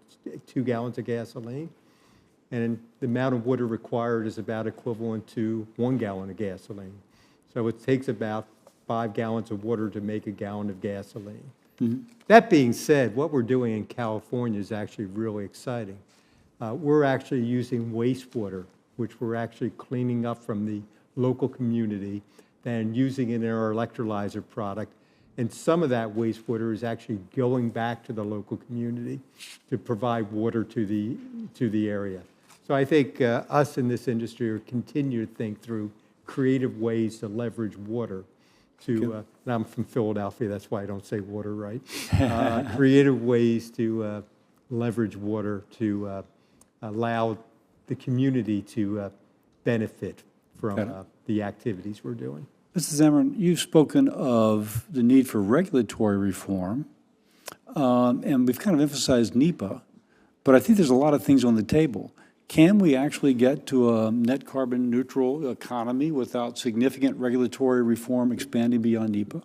2 gallons of gasoline. And the amount of water required is about equivalent to 1 gallon of gasoline. So it takes about 5 gallons of water to make a gallon of gasoline. Mm-hmm. That being said, what we're doing in California is actually really exciting. We're actually using wastewater, which we're actually cleaning up from the local community and using it in our electrolyzer product. And some of that wastewater is actually going back to the local community to provide water to the area. So I think us in this industry are continue to think through creative ways to leverage water. to, and I'm from Philadelphia, that's why I don't say water right, creative ways to leverage water to allow the community to benefit from the activities we're doing. Mrs. Zimmerman, you've spoken of the need for regulatory reform, and we've kind of emphasized NEPA, but I think there's a lot of things on the table. Can we actually get to a net carbon neutral economy without significant regulatory reform expanding beyond NEPA?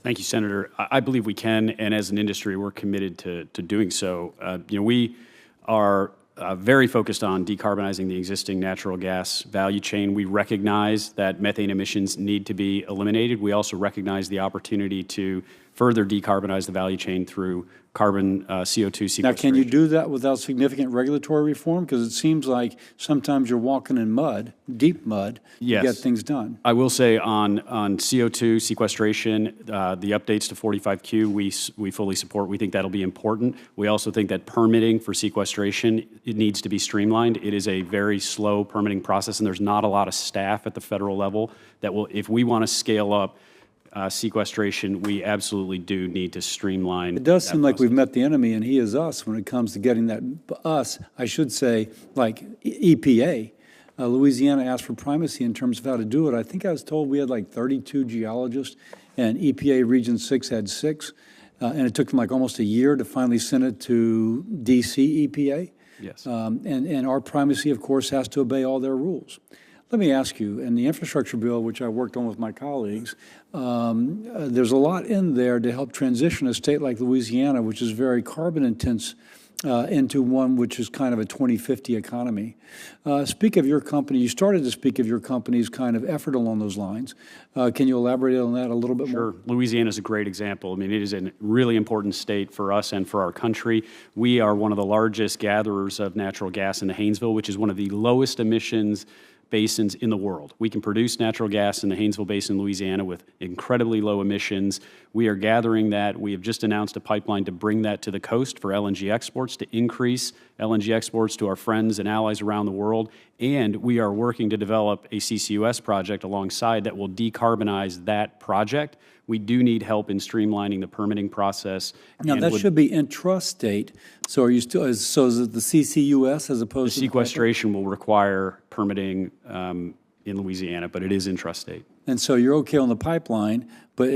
Thank you, Senator. I believe we can, and as an industry, we're committed to doing so. We are very focused on decarbonizing the existing natural gas value chain. We recognize that methane emissions need to be eliminated. We also recognize the opportunity to further decarbonize the value chain through carbon CO2 sequestration. Now, can you do that without significant regulatory reform? Because it seems like sometimes you're walking in mud, deep mud, to get things done. I will say on CO2 sequestration, the updates to 45Q, we fully support. We think that'll be important. We also think that permitting for sequestration, it needs to be streamlined. It is a very slow permitting process, and there's not a lot of staff at the federal level that will, if we want to scale up sequestration, we absolutely do need to streamline. It does seem like we've met the enemy, and he is us when it comes to getting that, us, I should say, like EPA. Louisiana asked for primacy in terms of how to do it. I think I was told we had like 32 geologists, and EPA Region 6 had 6, and it took them like almost a year to finally send it to DC EPA. Yes. And our primacy, of course, has to obey all their rules. Let me ask you, in the infrastructure bill, which I worked on with my colleagues, there's a lot in there to help transition a state like Louisiana, which is very carbon intense, into one which is kind of a 2050 economy. Speak of your company. You started to speak of your company's kind of effort along those lines. Can you elaborate on that a little bit more? Sure. Louisiana is a great example. I mean, it is a really important state for us and for our country. We are one of the largest gatherers of natural gas in the Haynesville, which is one of the lowest emissions basins in the world. We can produce natural gas in the Haynesville Basin, Louisiana, with incredibly low emissions. We are gathering that. We have just announced a pipeline to bring that to the coast for LNG exports, to increase LNG exports to our friends and allies around the world. And we are working to develop a CCUS project alongside that will decarbonize that project. We do need help in streamlining the permitting process. Now, that should be intrastate. So are you still, so is it the CCUS as opposed to the sequestration will require permitting in Louisiana, but it is intrastate. And so you're okay on the pipeline, but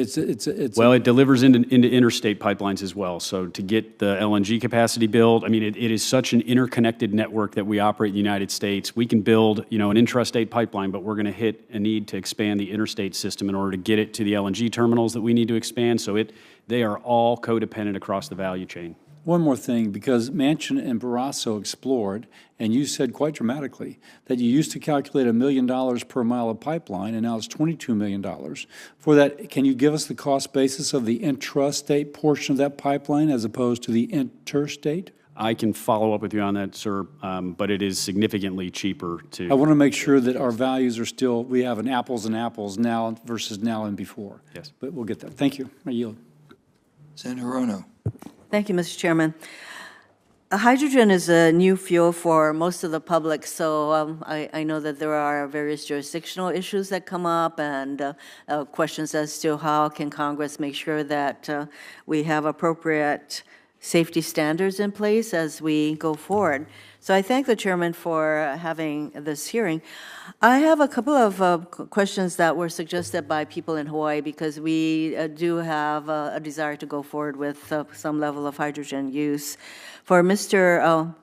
well, it delivers into interstate pipelines as well. So to get the LNG capacity built, I mean, it is such an interconnected network that we operate in the United States. We can build, an intrastate pipeline, but we're going to hit a need to expand the interstate system in order to get it to the LNG terminals that we need to expand. So they are all codependent across the value chain. One more thing, because Manchin and Barrasso explored, and you said quite dramatically that you used to calculate $1 million per mile of pipeline, and now it's $22 million. For that, can you give us the cost basis of the intrastate portion of that pipeline as opposed to the interstate? I can follow up with you on that, sir, but it is significantly cheaper to... I want to make sure that our values are still, we have an apples and apples now versus now and before. Yes. But we'll get there. Thank you. I yield. Senator Rono. Thank you, Mr. Chairman. Hydrogen is a new fuel for most of the public, so I know that there are various jurisdictional issues that come up and questions as to how can Congress make sure that we have appropriate safety standards in place as we go forward. So I thank the chairman for having this hearing. I have a couple of questions that were suggested by people in Hawaii because we do have a desire to go forward with some level of hydrogen use. For Mr.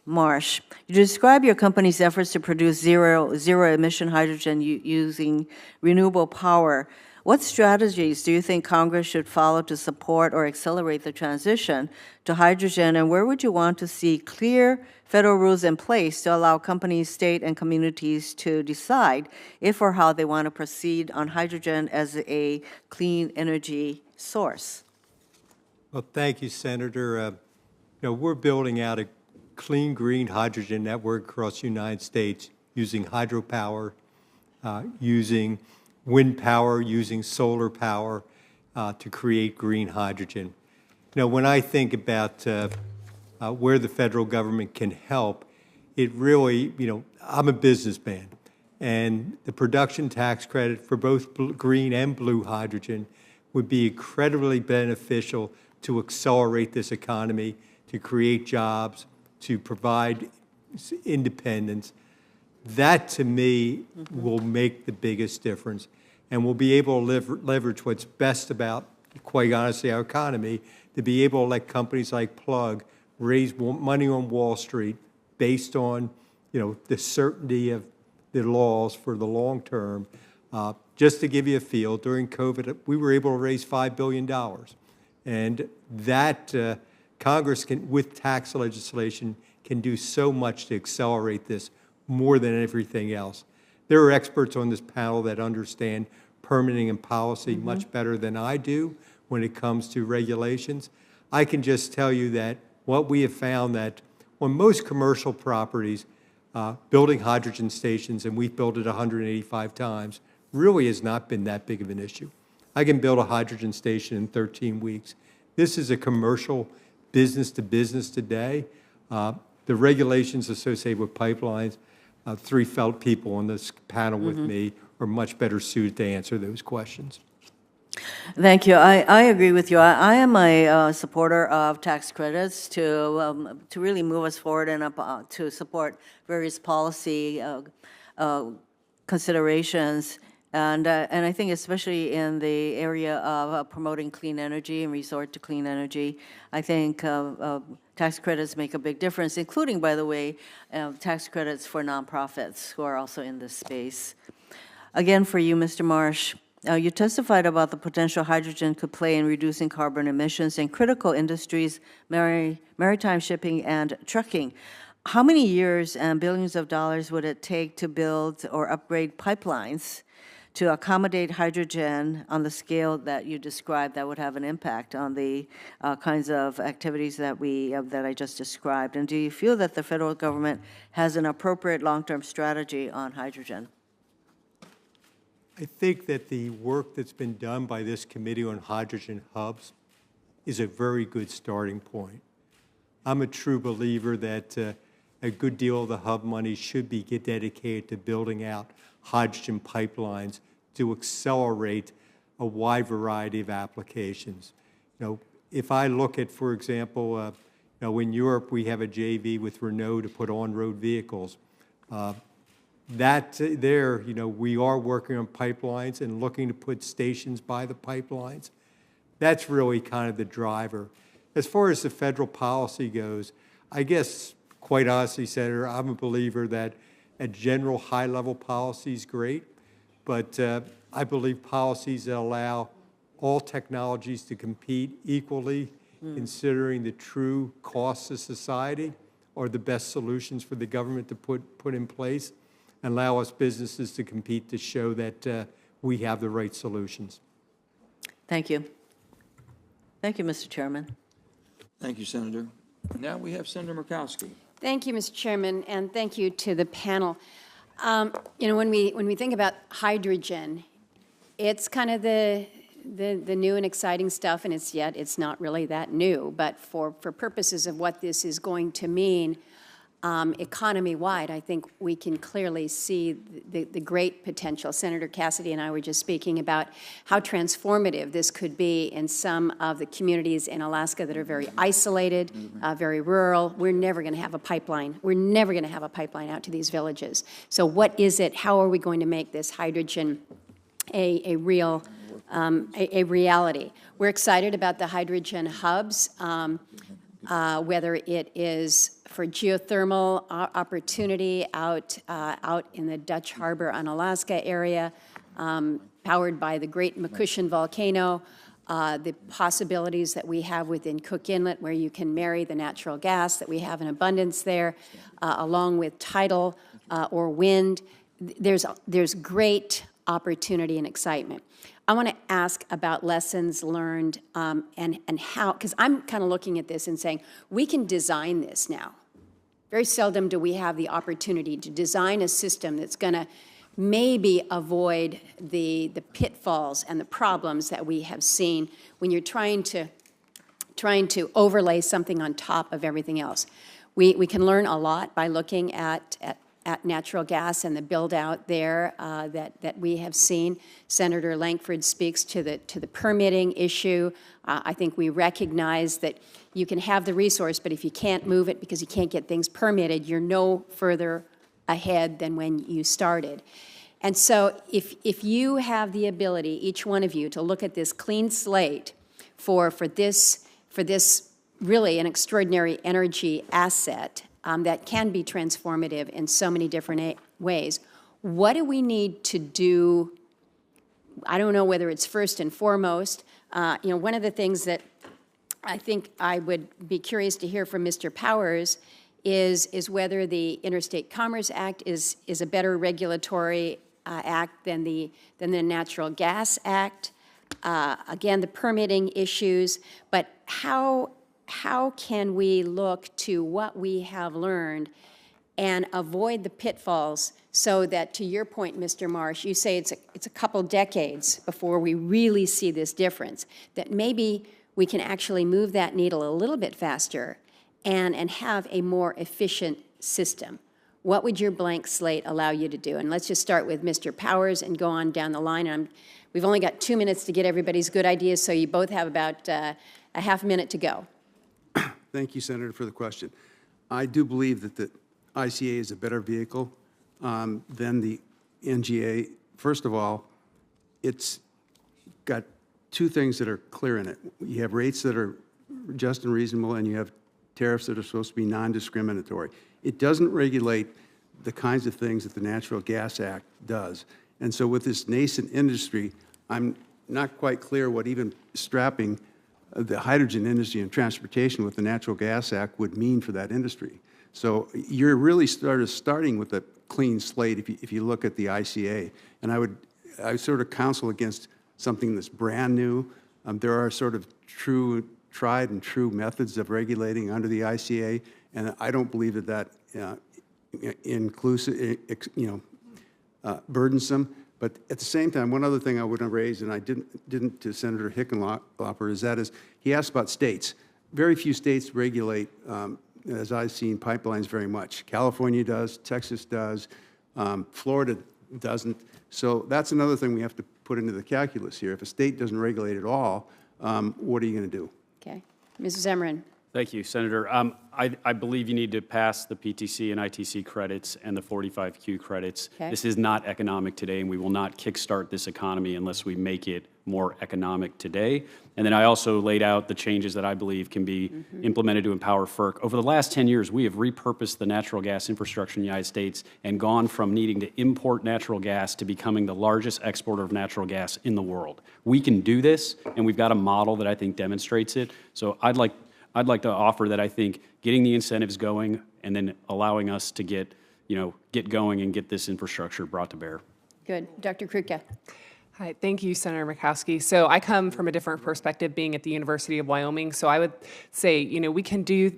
Marsh, you describe your company's efforts to produce zero-emission hydrogen using renewable power. What strategies do you think Congress should follow to support or accelerate the transition to hydrogen, and where would you want to see clear federal rules in place to allow companies, state, and communities to decide if or how they want to proceed on hydrogen as a clean energy source? Well, thank you, Senator. We're building out a clean, green hydrogen network across the United States using hydropower, using wind power, using solar power to create green hydrogen. When I think about where the federal government can help, it really, I'm a businessman, And the production tax credit for both green and blue hydrogen would be incredibly beneficial to accelerate this economy, to create jobs, to provide independence. That, to me, will make the biggest difference. And we'll be able to leverage what's best about, quite honestly, our economy, to be able to let companies like Plug raise money on Wall Street based on, the certainty of the laws for the long term. Just to give you a feel, during COVID, we were able to raise $5 billion. And that Congress can, with tax legislation, can do so much to accelerate this more than everything else. There are experts on this panel that understand permitting and policy much better than I do when it comes to regulations. I can just tell you that what we have found that on most commercial properties, building hydrogen stations, and we've built it 185 times, really has not been that big of an issue. I can build a hydrogen station in 13 weeks. This is a commercial business to business today. The regulations associated with pipelines, three felt people on this panel with me are much better suited to answer those questions. Thank you. I agree with you. I am a supporter of tax credits to really move us forward and to support various policy considerations. And I think especially in the area of promoting clean energy and resort to clean energy, I think tax credits make a big difference, including, by the way, tax credits for nonprofits who are also in this space. Again, for you, Mr. Marsh, you testified about the potential hydrogen could play in reducing carbon emissions in critical industries, maritime shipping and trucking. How many years and billions of dollars would it take to build or upgrade pipelines to accommodate hydrogen on the scale that you described that would have an impact on the kinds of activities that I just described? And do you feel that the federal government has an appropriate long-term strategy on hydrogen? I think that the work that's been done by this committee on hydrogen hubs is a very good starting point. I'm a true believer that a good deal of the hub money should be dedicated to building out hydrogen pipelines to accelerate a wide variety of applications. If I look at, for example, in Europe we have a JV with Renault to put on-road vehicles. We are working on pipelines and looking to put stations by the pipelines. That's really kind of the driver. As far as the federal policy goes, I guess, quite honestly, Senator, I'm a believer that a general high-level policy is great, but I believe policies that allow all technologies to compete equally, considering the true costs of society, are the best solutions for the government to put in place and allow us businesses to compete to show that we have the right solutions. Thank you. Thank you, Mr. Chairman. Thank you, Senator. Now we have Senator Murkowski. Thank you, Mr. Chairman, and thank you to the panel. When we think about hydrogen, it's kind of the new and exciting stuff, and it's not really that new. But for purposes of what this is going to mean, economy-wide, I think we can clearly see the great potential. Senator Cassidy and I were just speaking about how transformative this could be in some of the communities in Alaska that are very isolated, very rural. We're never going to have a pipeline. We're never going to have a pipeline out to these villages. So what is it? How are we going to make this hydrogen a real a reality? We're excited about the hydrogen hubs, whether it is for geothermal opportunity out in the Dutch Harbor, Unalaska area, powered by the Great Makushan volcano, the possibilities that we have within Cook Inlet where you can marry the natural gas that we have in abundance there, along with tidal or wind. There's great opportunity and excitement. I want to ask about lessons learned and how, because I'm kind of looking at this and saying, we can design this now. Very seldom do we have the opportunity to design a system that's going to maybe avoid the pitfalls and the problems that we have seen when you're trying to overlay something on top of everything else. We can learn a lot by looking at at natural gas and the build-out there that we have seen. Senator Lankford speaks to the permitting issue. I think we recognize that you can have the resource, but if you can't move it because you can't get things permitted, you're no further ahead than when you started. And so if you have the ability, each one of you, to look at this clean slate for this really an extraordinary energy asset that can be transformative in so many different ways, what do we need to do? I don't know whether it's first and foremost. One of the things that I think I would be curious to hear from Mr. Powers is whether the Interstate Commerce Act is a better regulatory act than the Natural Gas Act. Again, the permitting issues, but how can we look to what we have learned and avoid the pitfalls so that, to your point, Mr. Marsh, you say it's a couple decades before we really see this difference, that maybe we can actually move that needle a little bit faster and have a more efficient system. What would your blank slate allow you to do? And let's just start with Mr. Powers and go on down the line. We've only got 2 minutes to get everybody's good ideas, so you both have about a half minute to go. Thank you, Senator, for the question. I do believe that the ICA is a better vehicle than the NGA. First of all, it's got two things that are clear in it. You have rates that are just and reasonable, and you have tariffs that are supposed to be non-discriminatory. It doesn't regulate the kinds of things that the Natural Gas Act does. And so with this nascent industry, I'm not quite clear what even strapping the hydrogen industry and transportation with the Natural Gas Act would mean for that industry. So you're really starting with a clean slate if you look at the ICA. And I sort of counsel against something that's brand new. There are sort of tried and true methods of regulating under the ICA, and I don't believe that burdensome. But at the same time, one other thing I would have raised, and I didn't to Senator Hickenlooper, is he asked about states. Very few states regulate, as I've seen, pipelines very much. California does, Texas does, Florida doesn't. So that's another thing we have to put into the calculus here. If a state doesn't regulate at all, what are you going to do? Okay. Mrs. Emeren. Thank you, Senator. I believe you need to pass the PTC and ITC credits and the 45Q credits. Okay. This is not economic today, and we will not kickstart this economy unless we make it more economic today. And then I also laid out the changes that I believe can be implemented to empower FERC. Over the last 10 years, we have repurposed the natural gas infrastructure in the United States and gone from needing to import natural gas to becoming the largest exporter of natural gas in the world. We can do this, and we've got a model that I think demonstrates it. So I'd like to offer that I think getting the incentives going and then allowing us to get going and get this infrastructure brought to bear. Good. Dr. Krutka. Hi, thank you, Senator Murkowski. So I come from a different perspective, being at the University of Wyoming. So I would say, we can do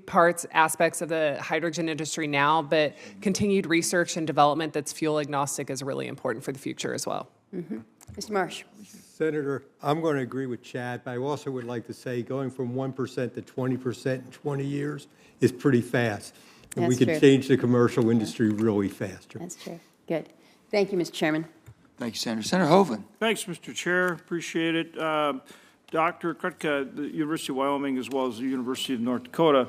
aspects of the hydrogen industry now, but continued research and development that's fuel agnostic is really important for the future as well. Mr. Marsh. Senator, I'm going to agree with Chad, but I also would like to say going from 1% to 20% in 20 years is pretty fast. And we can change the commercial industry really faster. That's true. Good. Thank you, Mr. Chairman. Thank you, Senator. Senator Hoven. Thanks, Mr. Chair. Appreciate it. Dr. Krutka, the University of Wyoming, as well as the University of North Dakota,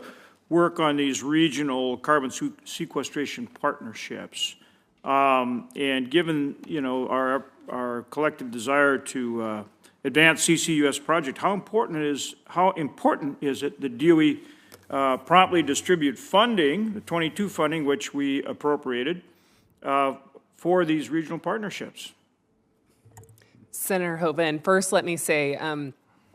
work on these regional carbon sequestration partnerships. And given, our collective desire to advance CCUS project, how important is it that DOE promptly distribute funding, the 22 funding, which we appropriated, for these regional partnerships? Senator Hoven, first let me say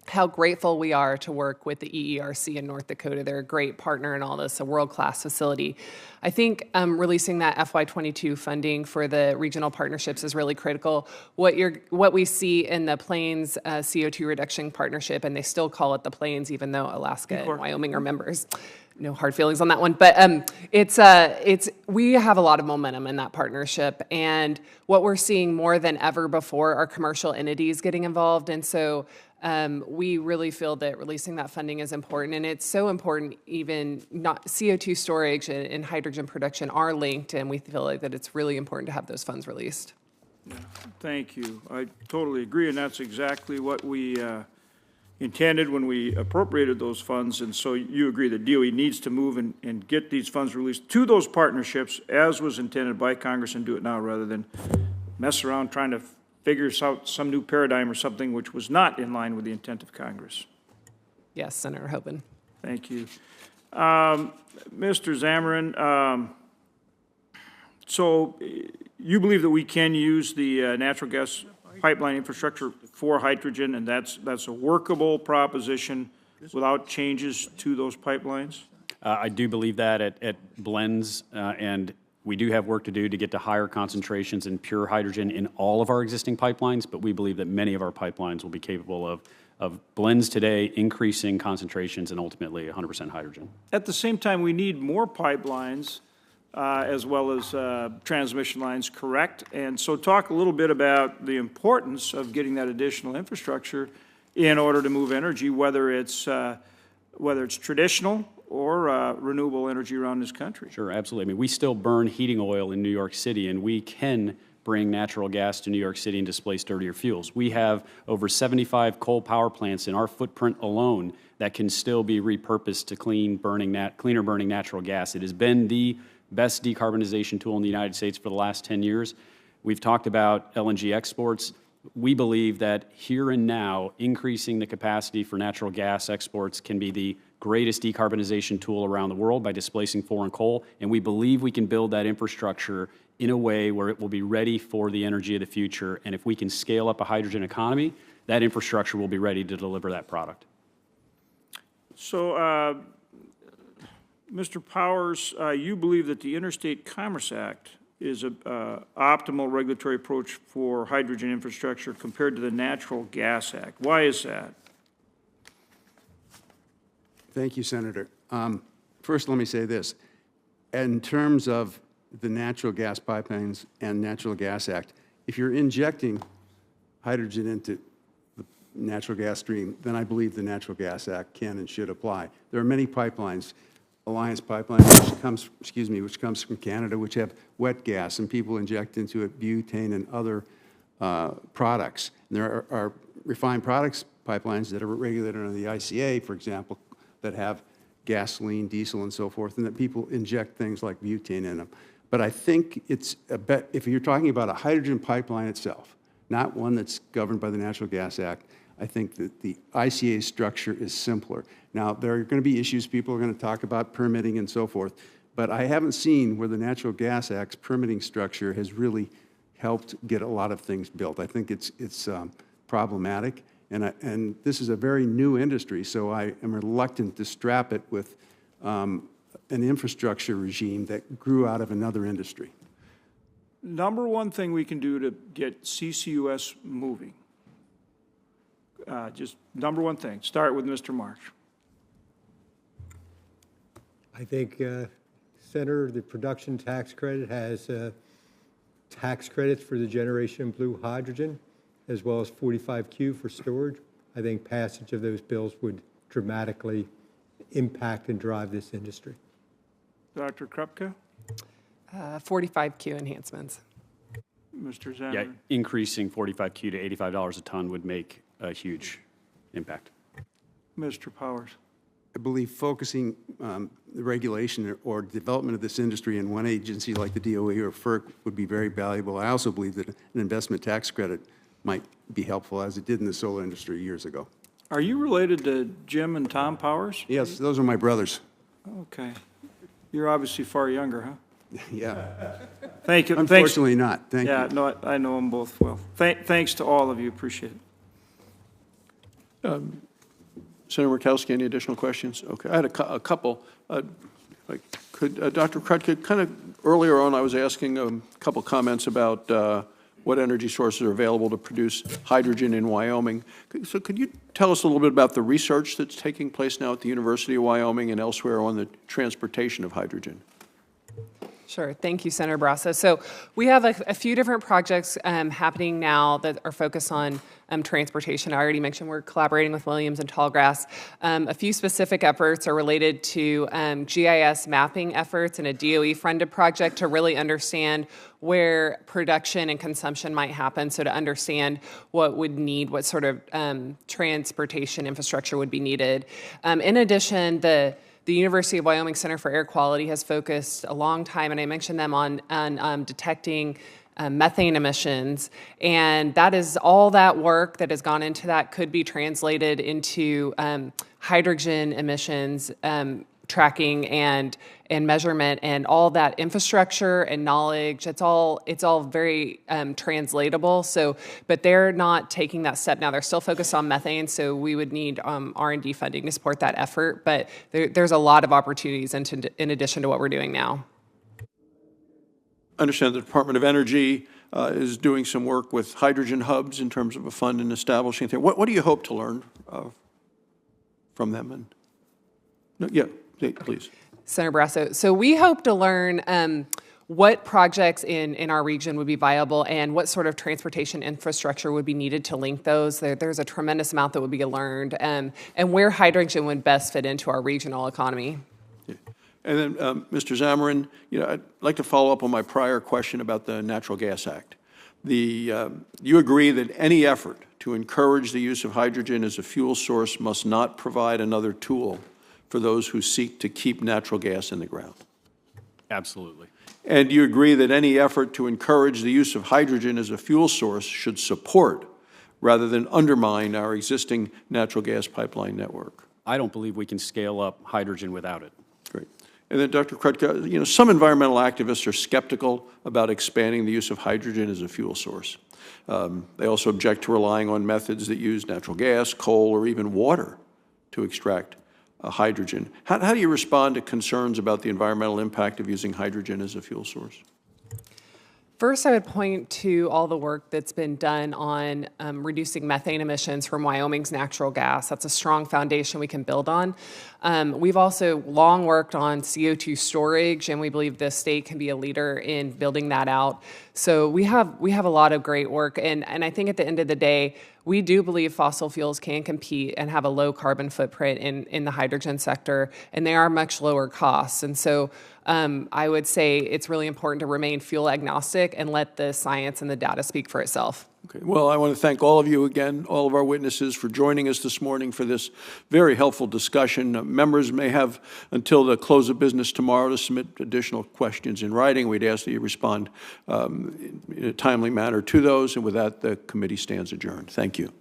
how grateful we are to work with the EERC in North Dakota. They're a great partner in all this, a world-class facility. I think releasing that FY22 funding for the regional partnerships is really critical. What we see in the Plains CO2 reduction partnership, and they still call it the Plains, even though Alaska and Wyoming are members. No hard feelings on that one, but we have a lot of momentum in that partnership, and what we're seeing more than ever before are commercial entities getting involved, and so We really feel that releasing that funding is important, and it's so important. Even not CO2 storage and hydrogen production are linked, and we feel like that it's really important to have those funds released. Thank you. I totally agree, and that's exactly what we intended when we appropriated those funds. And so you agree that DOE needs to move and get these funds released to those partnerships as was intended by Congress and do it now rather than mess around trying to figure out some new paradigm or something which was not in line with the intent of Congress. Yes, Senator Hoban. Thank you. Mr. Zamarin, so you believe that we can use the natural gas pipeline infrastructure for hydrogen, and that's a workable proposition without changes to those pipelines? I do believe that at blends, and we do have work to do to get to higher concentrations in pure hydrogen in all of our existing pipelines, but we believe that many of our pipelines will be capable of blends today, increasing concentrations, and ultimately 100% hydrogen. At the same time, we need more pipelines as well as transmission lines, correct? And so talk a little bit about the importance of getting that additional infrastructure in order to move energy, whether it's traditional or renewable energy around this country. Sure, absolutely. I mean, we still burn heating oil in New York City, and we can bring natural gas to New York City and displace dirtier fuels. We have over 75 coal power plants in our footprint alone that can still be repurposed to cleaner burning natural gas. It has been the best decarbonization tool in the United States for the last 10 years. We've talked about LNG exports. We believe that here and now, increasing the capacity for natural gas exports can be the greatest decarbonization tool around the world by displacing foreign coal, and we believe we can build that infrastructure in a way where it will be ready for the energy of the future, and if we can scale up a hydrogen economy, that infrastructure will be ready to deliver that product. So, Mr. Powers, you believe that the Interstate Commerce Act is an optimal regulatory approach for hydrogen infrastructure compared to the Natural Gas Act. Why is that? Thank you, Senator. First, let me say this. In terms of the Natural Gas Pipelines and Natural Gas Act, if you're injecting hydrogen into the natural gas stream, then I believe the Natural Gas Act can and should apply. There are many pipelines, Alliance Pipeline, which comes from Canada, which have wet gas, and people inject into it butane and other products. And there are refined products pipelines that are regulated under the ICA, for example, that have gasoline, diesel, and so forth, and that people inject things like butane in them. But I think it's if you're talking about a hydrogen pipeline itself, not one that's governed by the Natural Gas Act, I think that the ICA structure is simpler. Now, there are going to be issues, people are going to talk about permitting and so forth, but I haven't seen where the Natural Gas Act's permitting structure has really helped get a lot of things built. I think it's problematic, and this is a very new industry, so I am reluctant to strap it with an infrastructure regime that grew out of another industry. Number one thing we can do to get CCUS moving, just number one thing, start with Mr. March. I think, Senator, the production tax credit has tax credits for the generation of blue hydrogen, as well as 45Q for storage. I think passage of those bills would dramatically impact and drive this industry. Dr. Krupka? 45Q enhancements. Mr. Zamarin? Yeah, increasing 45Q to $85 a ton would make a huge impact. Mr. Powers? I believe focusing the regulation or development of this industry in one agency like the DOE or FERC would be very valuable. I also believe that an investment tax credit might be helpful, as it did in the solar industry years ago. Are you related to Jim and Tom Powers? Yes, those are my brothers. Okay. You're obviously far younger, huh? Yeah. Thank you. Unfortunately not. Thank you. Yeah, no, I know them both well. Thanks to all of you. Appreciate it. Senator Murkowski, any additional questions? Okay, I had a couple. Dr. Crutko, kind of earlier on, I was asking a couple comments about what energy sources are available to produce hydrogen in Wyoming. So could you tell us a little bit about the research that's taking place now at the University of Wyoming and elsewhere on the transportation of hydrogen? Sure. Thank you, Senator Barrasso. So we have a few different projects happening now that are focused on transportation. I already mentioned we're collaborating with Williams and Tallgrass. A few specific efforts are related to GIS mapping efforts and a DOE-funded project to really understand where production and consumption might happen, so to understand what sort of transportation infrastructure would be needed. In addition, the University of Wyoming Center for Air Quality has focused a long time, and I mentioned them on detecting methane emissions, and that is all that work that has gone into that could be translated into hydrogen emissions tracking and measurement, and all that infrastructure and knowledge. It's all very translatable. So, but they're not taking that step now. They're still focused on methane. So we would need R&D funding to support that effort. But there's a lot of opportunities in addition to what we're doing now. I understand the Department of Energy is doing some work with hydrogen hubs in terms of a fund and establishing things. What do you hope to learn from them? And yeah, please. Senator Barrasso, so we hope to learn what projects in our region would be viable and what sort of transportation infrastructure would be needed to link those. There's a tremendous amount that would be learned, and where hydrogen would best fit into our regional economy. Yeah. And then, Mr. Zamarin, I'd like to follow up on my prior question about the Natural Gas Act. You agree that any effort to encourage the use of hydrogen as a fuel source must not provide another tool for those who seek to keep natural gas in the ground? Absolutely. And do you agree that any effort to encourage the use of hydrogen as a fuel source should support rather than undermine our existing natural gas pipeline network? I don't believe we can scale up hydrogen without it. Great. And then, Dr. Krutka, some environmental activists are skeptical about expanding the use of hydrogen as a fuel source. They also object to relying on methods that use natural gas, coal, or even water to extract hydrogen. How do you respond to concerns about the environmental impact of using hydrogen as a fuel source? First, I would point to all the work that's been done on reducing methane emissions from Wyoming's natural gas. That's a strong foundation we can build on. We've also long worked on CO2 storage, and we believe the state can be a leader in building that out. So we have a lot of great work, and I think at the end of the day, we do believe fossil fuels can compete and have a low carbon footprint in the hydrogen sector, and they are much lower costs. And so I would say it's really important to remain fuel agnostic and let the science and the data speak for itself. Okay. Well, I want to thank all of you again, all of our witnesses, for joining us this morning for this very helpful discussion. Members may have until the close of business tomorrow to submit additional questions in writing. We'd ask that you respond in a timely manner to those. And with that, the committee stands adjourned. Thank you.